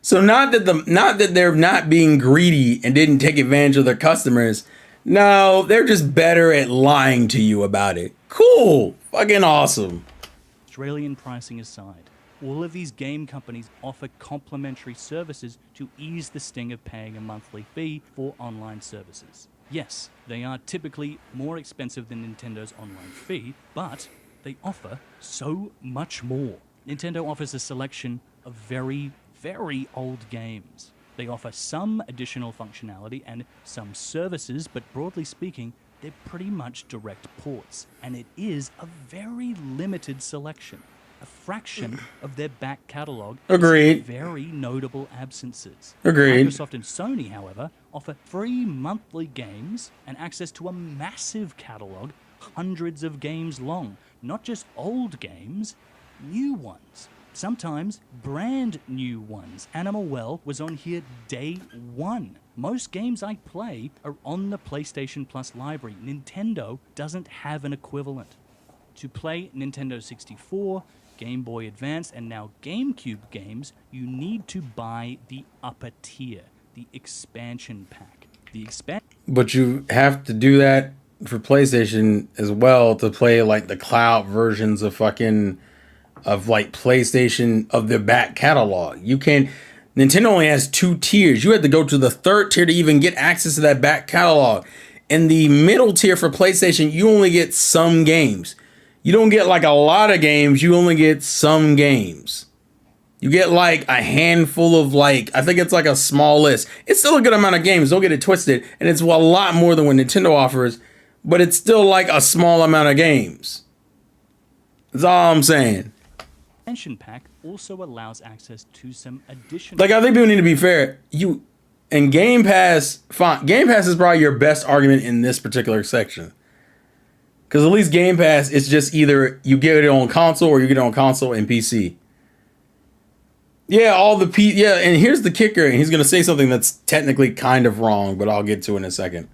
So not that they're not being greedy and didn't take advantage of their customers. No, they're just better at lying to you about it. Cool. Fucking awesome. Australian pricing aside, all of these game companies offer complimentary services to ease the sting of paying a monthly fee for online services. Yes, they are typically more expensive than Nintendo's online fee, but they offer so much more. Nintendo offers a selection of very, very old games. They offer some additional functionality and some services, but broadly speaking, they're pretty much direct ports, and it is a very limited selection. A fraction of their back catalog. Agreed. Very notable absences. Agreed. Microsoft and Sony, however, offer free monthly games and access to a massive catalog, hundreds of games long. Not just old games, new ones. Sometimes brand new ones. Animal Well was on here day one. Most games I play are on the PlayStation Plus library. Nintendo doesn't have an equivalent. To play Nintendo 64, Game Boy Advance, and now GameCube games, you need to buy the upper tier, the expansion pack. But you have to do that for PlayStation as well to play like the cloud versions of PlayStation of their back catalog. You can't. Nintendo only has 2 tiers. You had to go to the 3rd tier to even get access to that back catalog. In the middle tier for PlayStation, you only get some games. You don't get like a lot of games. You only get some games. You get like a handful of I think it's like a small list. It's still a good amount of games. Don't get it twisted. And it's a lot more than what Nintendo offers. But it's still like a small amount of games. That's all I'm saying. Expansion pack also allows access to some additional. Like, I think people need to be fair. And Game Pass, fine. Game Pass is probably your best argument in this particular section. Because at least Game Pass, it's just either you get it on console or you get it on console and PC. Yeah, and here's the kicker, and he's going to say something that's technically kind of wrong, but I'll get to in a second.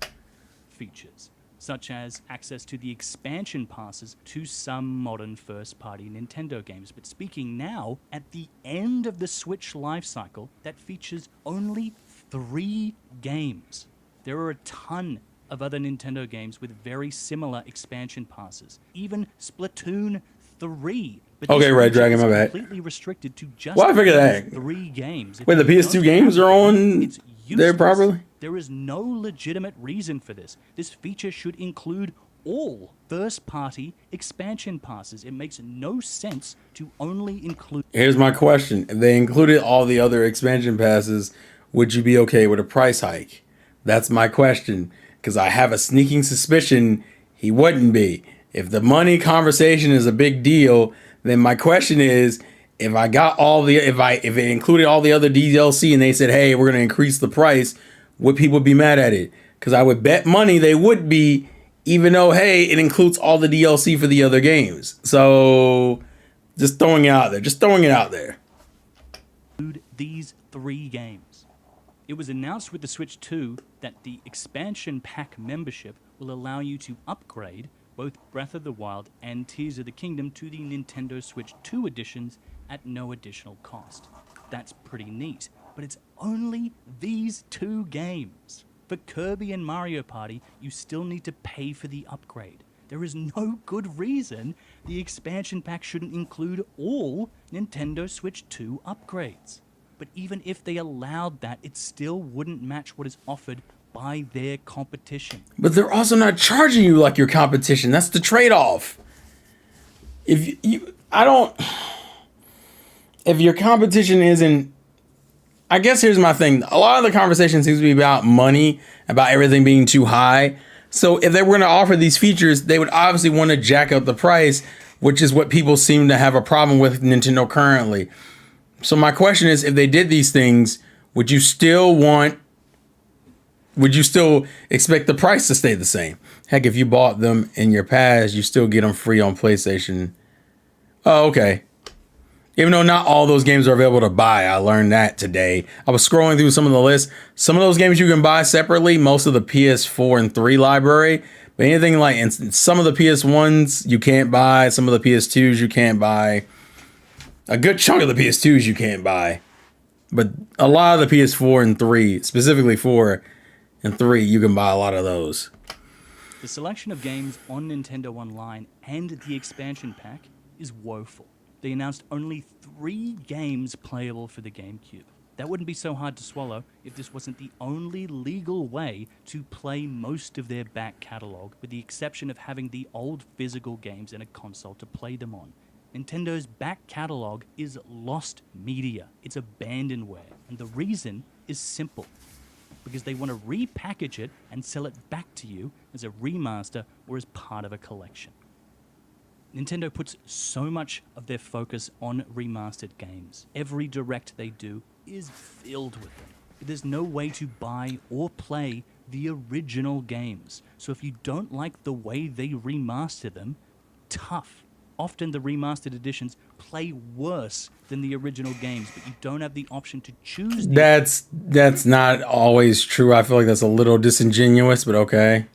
Features, such as access to the expansion passes to some modern first-party Nintendo games. But speaking now, at the end of the Switch lifecycle, that features only 3 games. There are a ton of other Nintendo games with very similar expansion passes. Even Splatoon 3. But Okay, Red Dragon, my bad. Completely restricted to just Well, I figured that. 3 games. If Wait, the you PS2 don't games have are on it's there useless. properly? There is no legitimate reason for this. This feature should include all first-party expansion passes. It makes no sense to only include. Here's my question. If they included all the other expansion passes, would you be okay with a price hike? That's my question. Because I have a sneaking suspicion he wouldn't be. If the money conversation is a big deal, then my question is, if it included all the other DLC and they said, hey, we're going to increase the price, would people be mad at it? Because I would bet money they would be, even though, hey, it includes all the DLC for the other games. So just throwing it out there. These 3 games. It was announced with the Switch 2 that the expansion pack membership will allow you to upgrade both Breath of the Wild and Tears of the Kingdom to the Nintendo Switch 2 editions at no additional cost. That's pretty neat, but it's only these 2 games. For Kirby and Mario Party, you still need to pay for the upgrade. There is no good reason the expansion pack shouldn't include all Nintendo Switch 2 upgrades. But even if they allowed that, it still wouldn't match what is offered by their competition. But they're also not charging you like your competition. That's the trade-off. If your competition isn't, I guess here's my thing. A lot of the conversation seems to be about money, about everything being too high. So if they were going to offer these features, they would obviously want to jack up the price, which is what people seem to have a problem with Nintendo currently. So my question is, if they did these things, would you still expect the price to stay the same? Heck, if you bought them in your past, you still get them free on PlayStation. Oh, okay. Even though not all those games are available to buy, I learned that today. I was scrolling through some of the lists. Some of those games you can buy separately, most of the PS4 and 3 library. But anything like, and some of the PS1s you can't buy, some of the PS2s you can't buy. A good chunk of the PS2s you can't buy. But a lot of the PS4 and 3, specifically 4 and 3, you can buy a lot of those. The selection of games on Nintendo Online and the expansion pack is woeful. They announced only 3 games playable for the GameCube. That wouldn't be so hard to swallow if this wasn't the only legal way to play most of their back catalog, with the exception of having the old physical games in a console to play them on. Nintendo's back catalog is lost media. It's abandonware. And the reason is simple. Because they want to repackage it and sell it back to you as a remaster or as part of a collection. Nintendo puts so much of their focus on remastered games. Every direct they do is filled with them. There's no way to buy or play the original games. So if you don't like the way they remaster them, tough. often the remastered editions play worse than the original games, but you don't have the option to choose the That's not always true. I feel like that's a little disingenuous, but okay.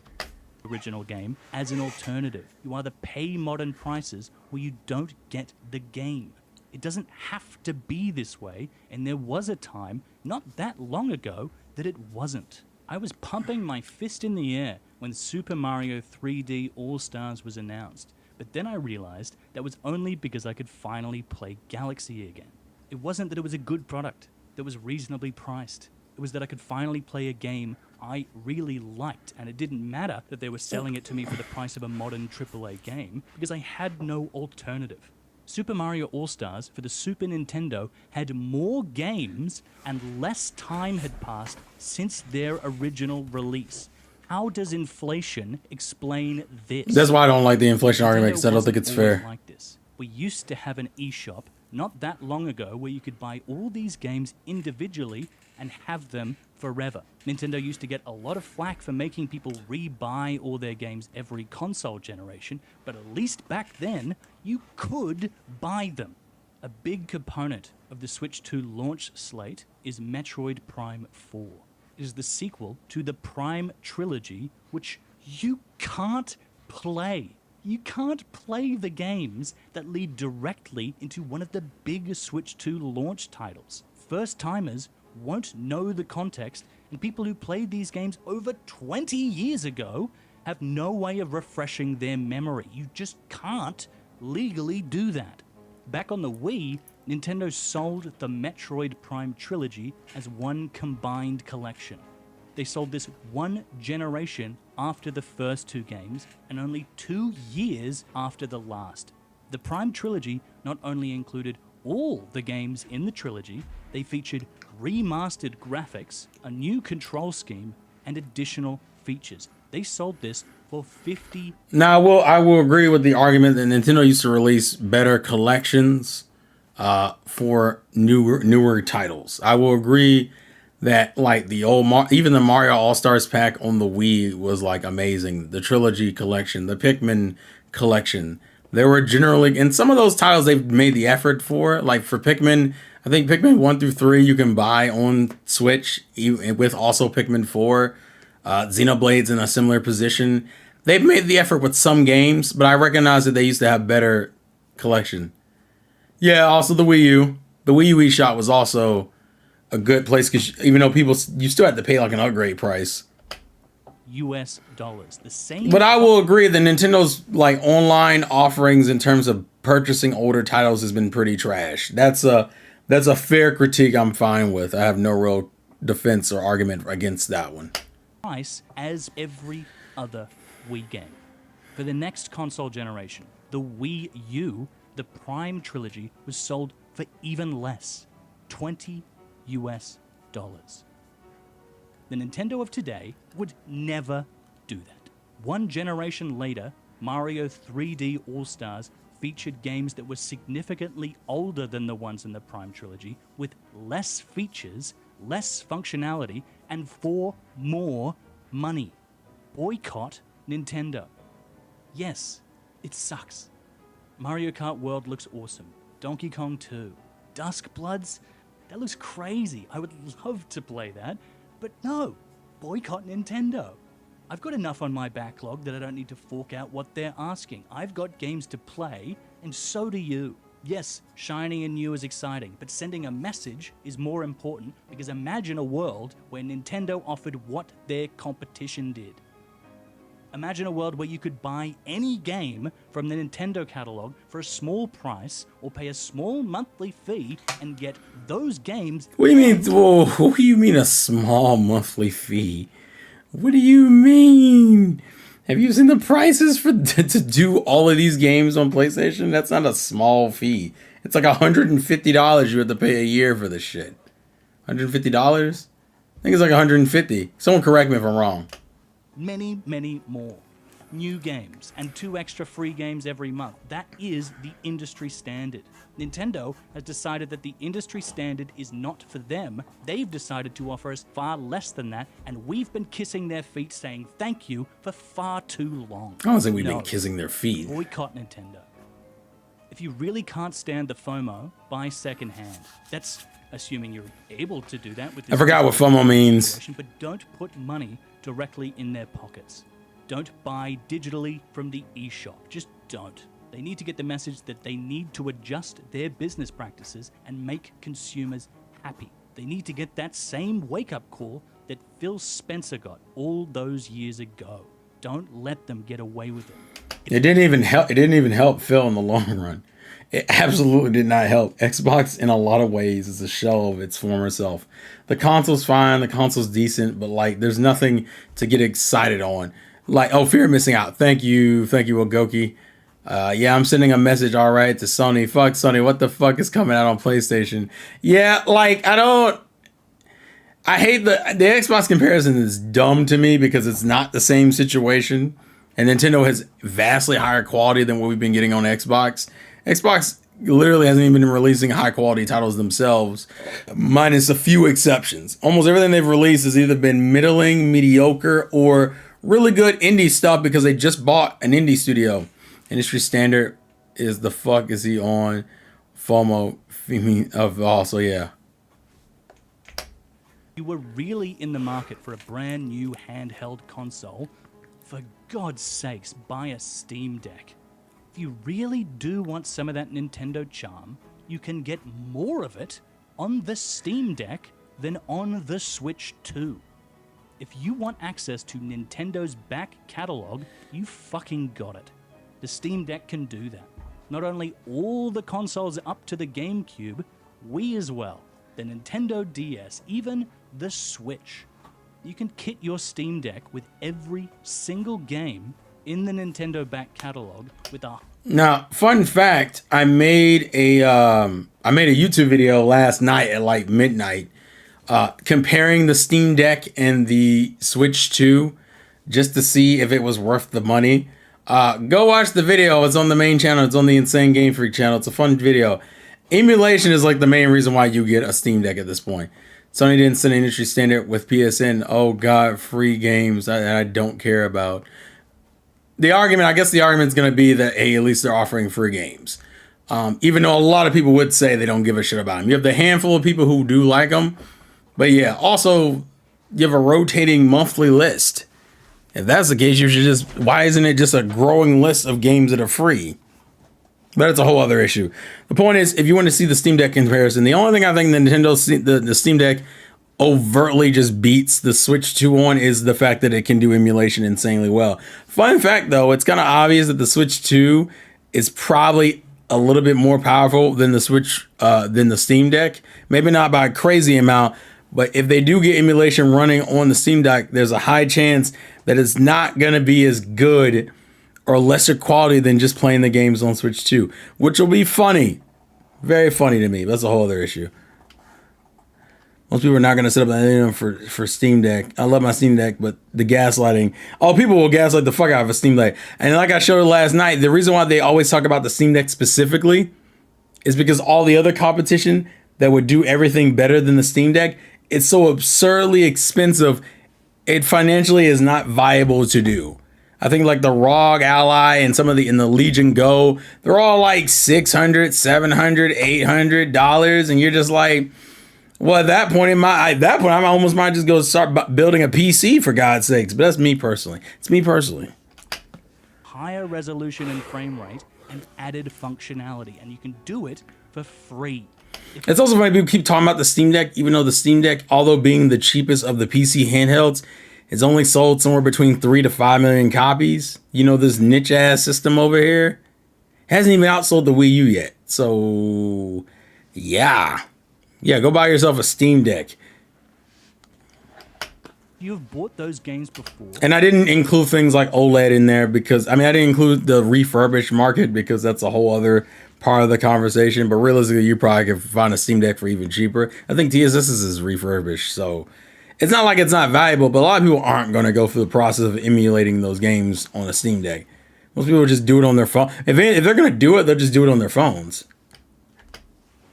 original game as an alternative. You either pay modern prices or you don't get the game. It doesn't have to be this way, and there was a time, not that long ago, that it wasn't. I was pumping my fist in the air when Super Mario 3D All-Stars was announced, but then I realized that was only because I could finally play Galaxy again. It wasn't that it was a good product that was reasonably priced. It was that I could finally play a game I really liked, and it didn't matter that they were selling it to me for the price of a modern AAA game, because I had no alternative. Super Mario All-Stars for the Super Nintendo had more games and less time had passed since their original release. How does inflation explain this? That's why I don't like the inflation argument, because I don't think it's Wasn't always fair. like this. We used to have an eShop not that long ago where you could buy all these games individually and have them forever. Nintendo used to get a lot of flack for making people re-buy all their games every console generation, but at least back then, you could buy them. A big component of the Switch 2 launch slate is Metroid Prime 4. It is the sequel to the Prime trilogy, which you can't play. You can't play the games that lead directly into one of the big Switch 2 launch titles. First-timers won't know the context, and people who played these games over 20 years ago have no way of refreshing their memory. You just can't legally do that. Back on the Wii, Nintendo sold the Metroid Prime trilogy as one combined collection. They sold this one generation after the first two games and only 2 years after the last. The Prime trilogy not only included all the games in the trilogy, they featured remastered graphics, a new control scheme, and additional features. They sold this for $50. Now, I will agree with the argument that Nintendo used to release better collections for newer titles. I will agree that like the old even the Mario All-Stars pack on the Wii was like amazing. The trilogy collection, the Pikmin collection, they were generally, in some of those titles they've made the effort for. Like for Pikmin, I think Pikmin 1 through 3 you can buy on Switch with also Pikmin 4. Xenoblade's in a similar position. They've made the effort with some games, but I recognize that they used to have better collection. Yeah, also the Wii U. The Wii U eShop was also a good place because even though you still had to pay like an upgrade price. US dollars. The same. But I will agree that Nintendo's like online offerings in terms of purchasing older titles has been pretty trash. That's a fair critique I'm fine with. I have no real defense or argument against that one. Price as every other Wii game. For the next console generation, the Wii U, the Prime trilogy was sold for even less, $20 US. The Nintendo of today would never do that. One generation later, Mario 3D All-Stars featured games that were significantly older than the ones in the Prime trilogy, with less features, less functionality, and for more money. Boycott Nintendo. Yes, it sucks. Mario Kart World looks awesome. Donkey Kong 2. Dusk Bloods? That looks crazy. I would love to play that. But no, boycott Nintendo. I've got enough on my backlog that I don't need to fork out what they're asking. I've got games to play, and so do you. Yes, shiny and new is exciting, but sending a message is more important, because imagine a world where Nintendo offered what their competition did. Imagine a world where you could buy any game from the Nintendo catalog for a small price or pay a small monthly fee and get those games. What do you mean? Whoa, what do you mean a small monthly fee? What do you mean? Have you seen the prices for to do all of these games on PlayStation? That's not a small fee. It's like $150 you have to pay a year for this shit. $150? I think it's like $150. Someone correct me if I'm wrong. Many, many more new games and 2 extra free games every month. That is the industry standard. Nintendo has decided that the industry standard is not for them. They've decided to offer us far less than that, and we've been kissing their feet saying thank you for far too long. I don't think we've been kissing their feet. Boycott Nintendo. If you really can't stand the FOMO, buy secondhand. That's assuming you're able to do that with this I forgot what FOMO means. situation, but don't put money directly in their pockets. Don't buy digitally from the eShop. Just don't. They need to get the message that they need to adjust their business practices and make consumers happy. They need to get that same wake-up call that Phil Spencer got all those years ago. Don't let them get away with it. It didn't even help. It didn't even help Phil in the long run. It absolutely did not help. Xbox, in a lot of ways, is a shell of its former self. The console's fine. The console's decent, but like, there's nothing to get excited on. Like, oh, fear of missing out. Thank you, Ogoki. Yeah, I'm sending a message. All right, to Sony. Fuck Sony. What the fuck is coming out on PlayStation? Yeah, like I hate the Xbox comparison is dumb to me because it's not the same situation. And Nintendo has vastly higher quality than what we've been getting on Xbox. Xbox literally hasn't even been releasing high quality titles themselves, minus a few exceptions. Almost everything they've released has either been middling, mediocre, or really good indie stuff because they just bought an indie studio. Industry standard is the fuck is he on FOMO of also, yeah. You were really in the market for a brand new handheld console, for God's sakes, buy a Steam Deck. If you really do want some of that Nintendo charm, you can get more of it on the Steam Deck than on the Switch 2. If you want access to Nintendo's back catalog, you fucking got it. The Steam Deck can do that. Not only all the consoles up to the GameCube, Wii as well, the Nintendo DS, even the Switch. You can kit your Steam Deck with every single game in the Nintendo back catalog with a... Now, fun fact, I made a YouTube video last night at like midnight comparing the Steam Deck and the Switch 2 just to see if it was worth the money. Go watch the video. It's on the main channel. It's on the Insane Game Freak channel. It's a fun video. Emulation is like the main reason why you get a Steam Deck at this point. Sony didn't set an industry standard with PSN. Oh God, free games I don't care about. I guess the argument is going to be that, hey, at least they're offering free games. Even though a lot of people would say they don't give a shit about them. You have the handful of people who do like them. But yeah, also, you have a rotating monthly list. If that's the case, why isn't it just a growing list of games that are free? But it's a whole other issue. The point is, if you want to see the Steam Deck comparison, the only thing I think the Steam Deck overtly just beats the Switch 2 on is the fact that it can do emulation insanely well. Fun fact, though, it's kind of obvious that the Switch 2 is probably a little bit more powerful than the Steam Deck. Maybe not by a crazy amount, but if they do get emulation running on the Steam Deck, there's a high chance that it's not going to be as good or lesser quality than just playing the games on Switch 2, which will be funny. Very funny to me. That's a whole other issue. Most people are not going to set up an for Steam Deck. I love my Steam Deck, but the gaslighting. Oh, people will gaslight the fuck out of a Steam Deck. And like I showed last night, the reason why they always talk about the Steam Deck specifically is because all the other competition that would do everything better than the Steam Deck, it's so absurdly expensive, it financially is not viable to do. I think like the ROG Ally and some of in the Legion Go, they're all like $600, $700, $800, and you're just like, well, at that point I almost might just go start building a PC for God's sakes. But that's me personally. It's me personally. Higher resolution and frame rate and added functionality, and you can do it for free. It's also funny people keep talking about the Steam Deck, even though the Steam Deck, although being the cheapest of the PC handhelds, it's only sold somewhere between 3 to 5 million copies. You know, this niche ass system over here hasn't even outsold the Wii U yet. So, yeah, go buy yourself a Steam Deck. You've bought those games before. And I didn't include things like OLED in there because, I didn't include the refurbished market because that's a whole other part of the conversation. But realistically, you probably could find a Steam Deck for even cheaper. I think TSS is refurbished, so it's not like it's not valuable, but a lot of people aren't going to go through the process of emulating those games on a Steam Deck. Most people just do it on their phone. If they're going to do it, they'll just do it on their phones.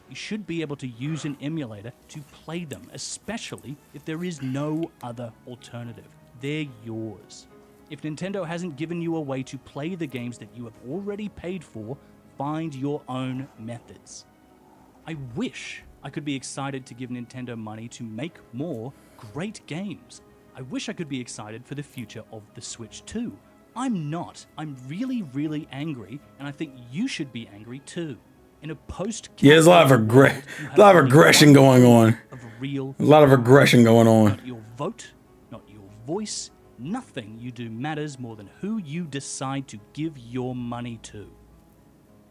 You should be able to use an emulator to play them, especially if there is no other alternative. They're yours. If Nintendo hasn't given you a way to play the games that you have already paid for, find your own methods. I wish I could be excited to give Nintendo money to make more great games. I wish I could be excited for the future of the Switch 2. I'm not. I'm really, really angry, and I think you should be angry too. In a post Yeah, there's a lot of aggression going on. A lot of aggression going on. Not your vote, not your voice, nothing you do matters more than who you decide to give your money to.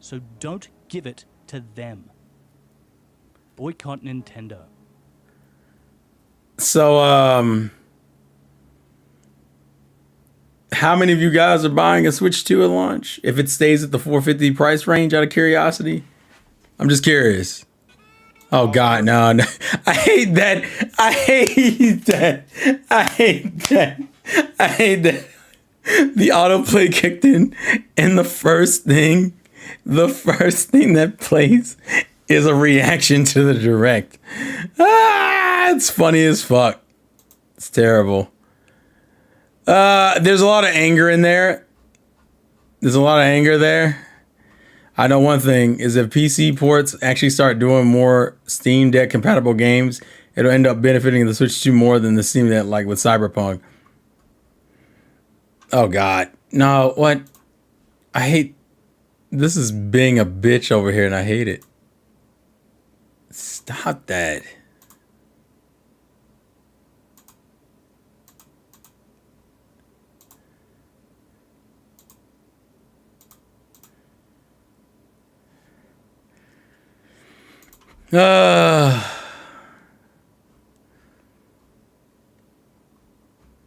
So don't give it to them. Boycott Nintendo. So, how many of you guys are buying a Switch 2 at launch? If it stays at the $450 price range, out of curiosity? I'm just curious. Oh God, no. I hate that. I hate that. I hate that. I hate that. The autoplay kicked in, and the first thing that plays is a reaction to the direct. It's funny as fuck. It's terrible. There's a lot of anger in there. There's a lot of anger there. I know one thing is if PC ports actually start doing more Steam Deck compatible games, it'll end up benefiting the Switch 2 more than the Steam Deck, like with Cyberpunk. Oh God. No, what? I hate, this is being a bitch over here and I hate it. Stop that.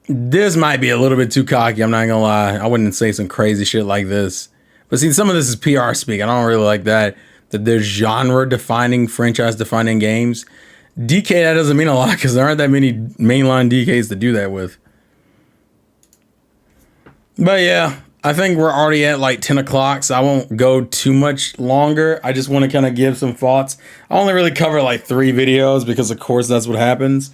This might be a little bit too cocky. I'm not gonna lie. I wouldn't say some crazy shit like this. But see, some of this is PR speak. I don't really like that. That there's genre-defining, franchise-defining games. DK, that doesn't mean a lot because there aren't that many mainline DKs to do that with. But yeah, I think we're already at like 10 o'clock, so I won't go too much longer. I just want to kind of give some thoughts. I only really cover like 3 videos because, of course, that's what happens.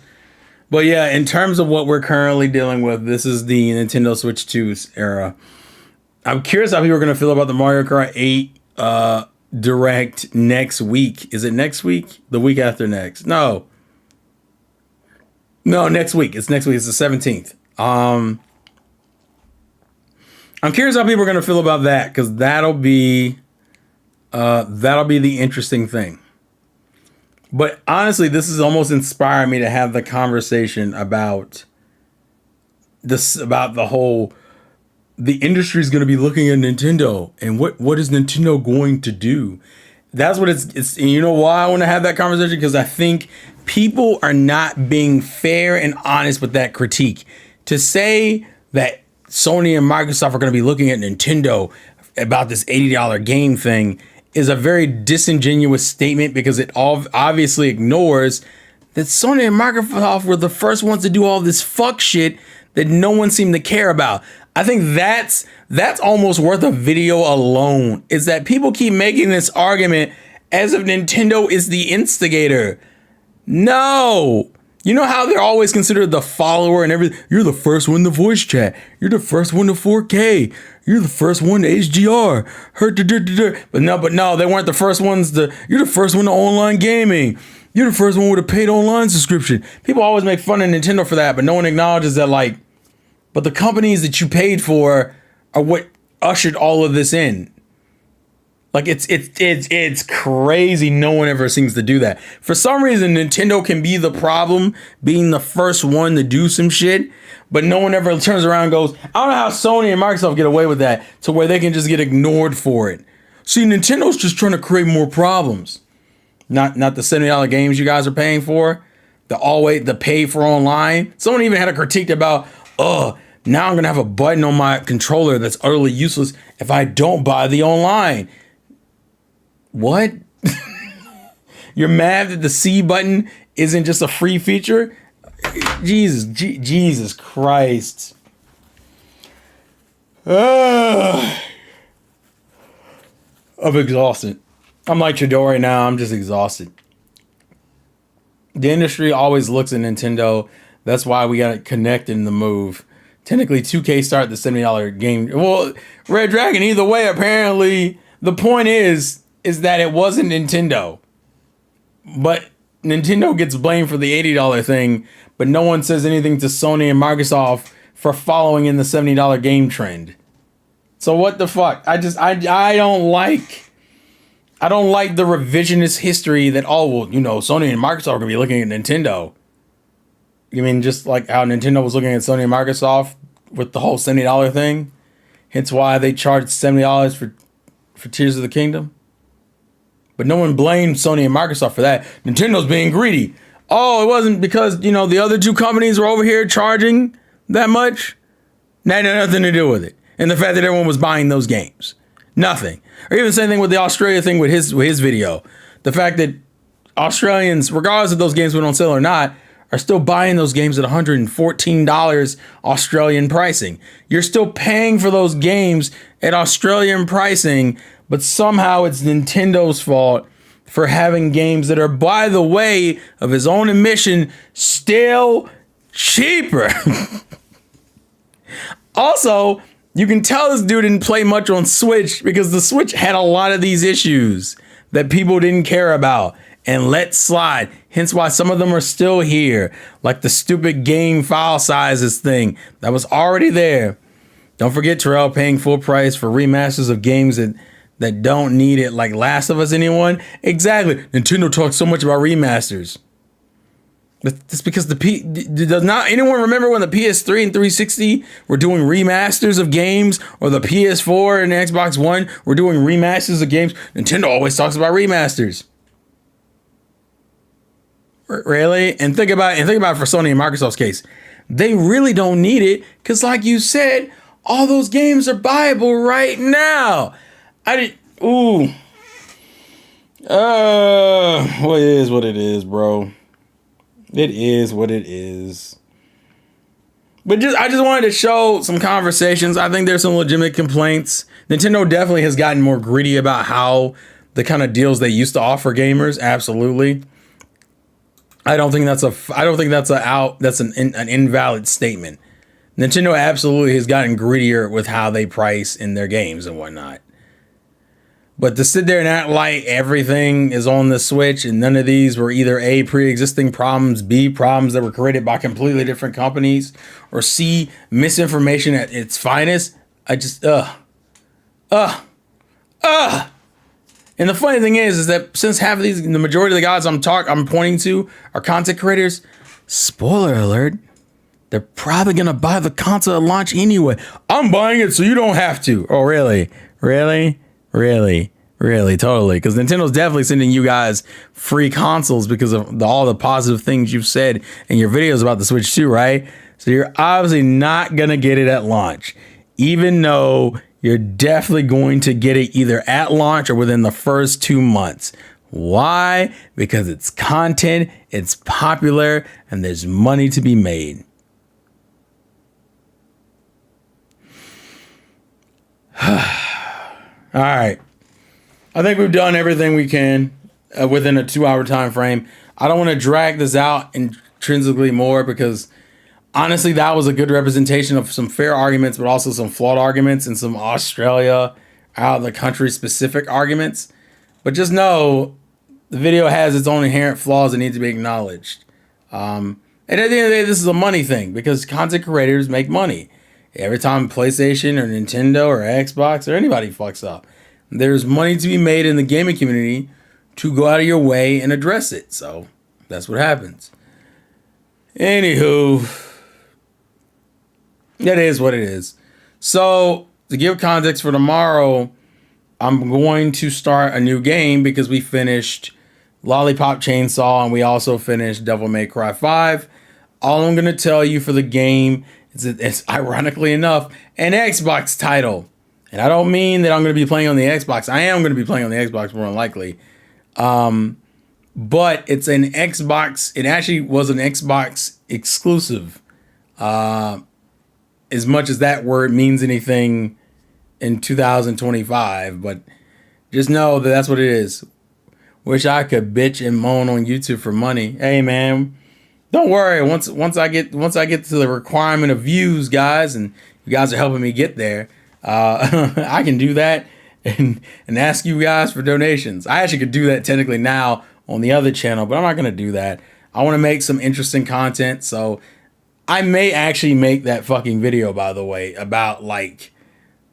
But yeah, in terms of what we're currently dealing with, this is the Nintendo Switch 2 era. I'm curious how people are going to feel about the Mario Kart 8 Direct next week. Is it next week? The week after next? No, next week. It's next week. It's the 17th. I'm curious how people are going to feel about that because that'll be the interesting thing. But honestly, this is almost inspiring me to have the conversation about this, about the whole, the industry is going to be looking at Nintendo and what is Nintendo going to do? That's what it's, and you know why I want to have that conversation? Because I think people are not being fair and honest with that critique. To say that Sony and Microsoft are going to be looking at Nintendo about this $80 game thing is a very disingenuous statement because it obviously ignores that Sony and Microsoft were the first ones to do all this fuck shit that no one seemed to care about. I think that's almost worth a video alone, is that people keep making this argument as if Nintendo is the instigator. No. You know how they're always considered the follower and everything? You're the first one to voice chat. You're the first one to 4K. You're the first one to HDR. But no, they weren't the first ones to. You're the first one to online gaming. You're the first one with a paid online subscription. People always make fun of Nintendo for that, but no one acknowledges that, like, but the companies that you paid for are what ushered all of this in. Like, it's crazy. No one ever seems to do that. For some reason, Nintendo can be the problem, being the first one to do some shit, but no one ever turns around and goes, I don't know how Sony and Microsoft get away with that, to where they can just get ignored for it. See, Nintendo's just trying to create more problems. Not the $70 games you guys are paying for, the pay for online. Someone even had a critique about, now I'm gonna have a button on my controller that's utterly useless if I don't buy the online. What? You're mad that the C button isn't just a free feature? Jesus Christ. I'm exhausted. I'm like Chidori now. I'm just exhausted. The industry always looks at Nintendo. That's why we got to connect in the move. Technically, 2K started the $70 game. Well, Red Dragon, either way, apparently the point is that it wasn't Nintendo. But Nintendo gets blamed for the $80 thing, but no one says anything to Sony and Microsoft for following in the $70 game trend. So what the fuck? I don't like the revisionist history that, oh, well, you know, Sony and Microsoft are going to be looking at Nintendo. You mean just like how Nintendo was looking at Sony and Microsoft with the whole $70 thing? Hence why they charged $70 for Tears of the Kingdom? But no one blamed Sony and Microsoft for that. Nintendo's being greedy. Oh, it wasn't because, you know, the other two companies were over here charging that much? That had nothing to do with it. And the fact that everyone was buying those games. Nothing. Or even the same thing with the Australia thing with his video. The fact that Australians, regardless if those games went on sale or not, are still buying those games at $114 Australian pricing. You're still paying for those games at Australian pricing, but somehow it's Nintendo's fault for having games that are, by the way, of his own admission, still cheaper. Also, you can tell this dude didn't play much on Switch because the Switch had a lot of these issues that people didn't care about and let slide. Hence why some of them are still here, like the stupid game file sizes thing that was already there. Don't forget, Terrell, paying full price for remasters of games that don't need it, like Last of Us. Anyone? Exactly. Nintendo talks so much about remasters. That's because does not anyone remember when the PS3 and 360 were doing remasters of games, or the PS4 and the Xbox One were doing remasters of games? Nintendo always talks about remasters. Really? And think about it for Sony and Microsoft's case. They really don't need it because, like you said, all those games are buyable right now. Well, it is what it is, bro. It is what it is. But I just wanted to show some conversations. I think there's some legitimate complaints. Nintendo definitely has gotten more greedy about how the kind of deals they used to offer gamers. Absolutely. I don't think that's an invalid statement. Nintendo absolutely has gotten greedier with how they price in their games and whatnot. But to sit there and act like everything is on the Switch and none of these were either A, pre-existing problems, B, problems that were created by completely different companies, or C, misinformation at its finest, I just, And the funny thing is that since half of the majority of the guys I'm pointing to are content creators, spoiler alert, they're probably going to buy the console at launch anyway. I'm buying it so you don't have to. Oh, really? Really? Totally. Because Nintendo's definitely sending you guys free consoles because of all the positive things you've said in your videos about the Switch 2, right? So you're obviously not going to get it at launch, even though you're definitely going to get it either at launch or within the first 2 months. Why? Because it's content, it's popular, and there's money to be made. All right. I think we've done everything we can within a 2-hour time frame. I don't want to drag this out intrinsically more because honestly, that was a good representation of some fair arguments, but also some flawed arguments and some Australia out of the country specific arguments. But just know the video has its own inherent flaws that need to be acknowledged. And at the end of the day, this is a money thing because content creators make money. Every time PlayStation or Nintendo or Xbox or anybody fucks up, there's money to be made in the gaming community to go out of your way and address it. So that's what happens. Anywho, that is what it is. So to give context for tomorrow, I'm going to start a new game because we finished Lollipop Chainsaw and we also finished Devil May Cry 5. All I'm going to tell you for the game is that it's ironically enough an Xbox title. And I don't mean that I'm going to be playing on the Xbox. I am going to be playing on the Xbox more than likely. But it's an Xbox. It actually was an Xbox exclusive. As much as that word means anything in 2025. But just know that that's what it is. Wish I could bitch and moan on YouTube for money. Hey, man. Don't worry. Once I get to the requirement of views, guys, and you guys are helping me get there, I can do that and ask you guys for donations. I actually could do that technically now on the other channel, but I'm not gonna do that. I want to make some interesting content, so I may actually make that fucking video, by the way, about like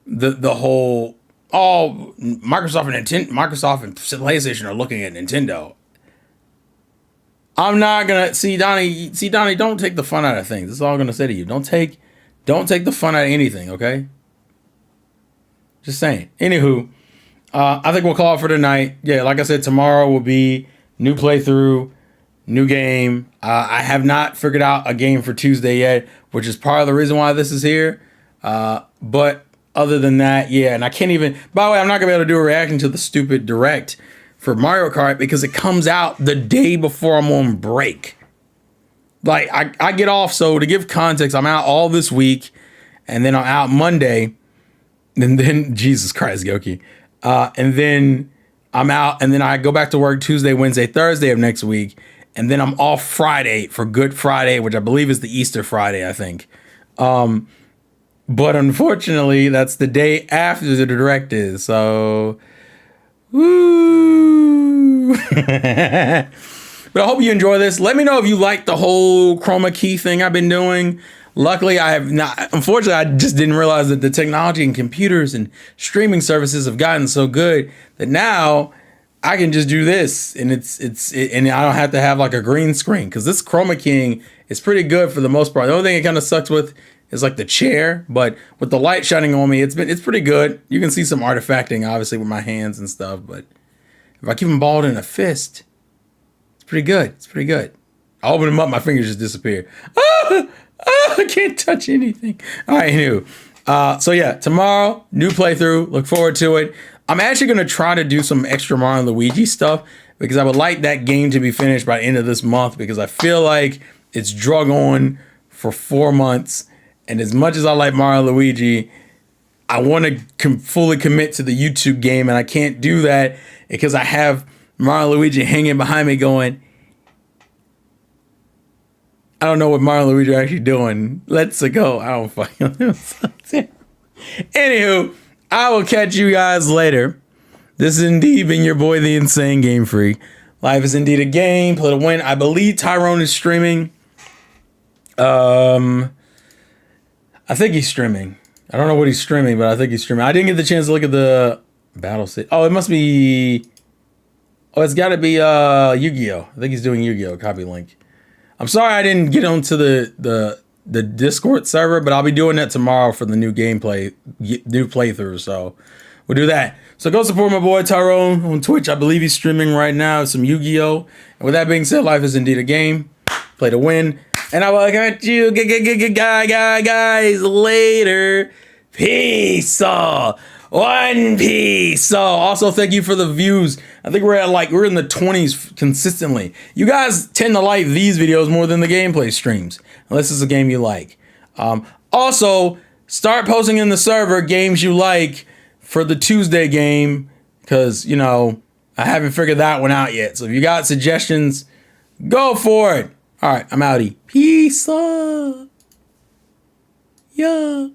the whole Microsoft and PlayStation are looking at Nintendo. I'm not gonna Donnie, don't take the fun out of things. That's all I'm gonna say to you. Don't take the fun out of anything, okay? Just saying. Anywho, I think we'll call it for tonight. Yeah, like I said, tomorrow will be new playthrough, new game. I have not figured out a game for Tuesday yet, which is part of the reason why this is here. But other than that, yeah, and I can't even, by the way, I'm not gonna be able to do a reaction to the stupid direct for Mario Kart because it comes out the day before I'm on break. Like, I get off, so to give context, I'm out all this week, and then I'm out Monday, and then, Jesus Christ, Goki. And then I'm out, and then I go back to work Tuesday, Wednesday, Thursday of next week, and then I'm off Friday for Good Friday, which I believe is the Easter Friday, I think. But unfortunately, that's the day after the direct is, so woo. But I hope you enjoy this. Let me know if you like the whole chroma key thing I've been doing. Luckily, I have not. Unfortunately, I just didn't realize that the technology and computers and streaming services have gotten so good that now I can just do this, and and I don't have to have like a green screen, because this chroma keying is pretty good for the most part. The only thing it kind of sucks with is like the chair, but with the light shining on me, it's pretty good. You can see some artifacting, obviously, with my hands and stuff, but if I keep them balled in a fist, it's pretty good. It's pretty good. I open them up, my fingers just disappear. I can't touch anything. All right, anywho. So yeah, tomorrow, new playthrough. Look forward to it. I'm actually going to try to do some extra Mario and Luigi stuff, because I would like that game to be finished by the end of this month, because I feel like it's drug on for 4 months. And as much as I like Mario and Luigi, I want to fully commit to the YouTube game, and I can't do that because I have Mario and Luigi hanging behind me going, I don't know what Mario and Luigi are actually doing. Let's go. I don't fucking know. Anywho, I will catch you guys later. This has indeed been your boy, the Insane Game Freak. Life is indeed a game. Play to win. I believe Tyrone is streaming. I think he's streaming. I don't know what he's streaming, but I think he's streaming. I didn't get the chance to look at the Battle City. Oh, it must be. Oh, it's got to be Yu-Gi-Oh! I think he's doing Yu-Gi-Oh! Copy link. I'm sorry I didn't get onto the Discord server, but I'll be doing that tomorrow for the new gameplay, new playthrough. So we'll do that. So go support my boy Tyrone on Twitch. I believe he's streaming right now some Yu-Gi-Oh! And with that being said, life is indeed a game. Play to win. And I will catch you guys later. Peace. One Piece. Also, thank you for the views. I think we're in the 20s consistently. You guys tend to like these videos more than the gameplay streams, unless it's a game you like. Also, start posting in the server games you like for the Tuesday game, because, you know, I haven't figured that one out yet. So if you got suggestions, go for it. All right, I'm outie. Peace. Yeah.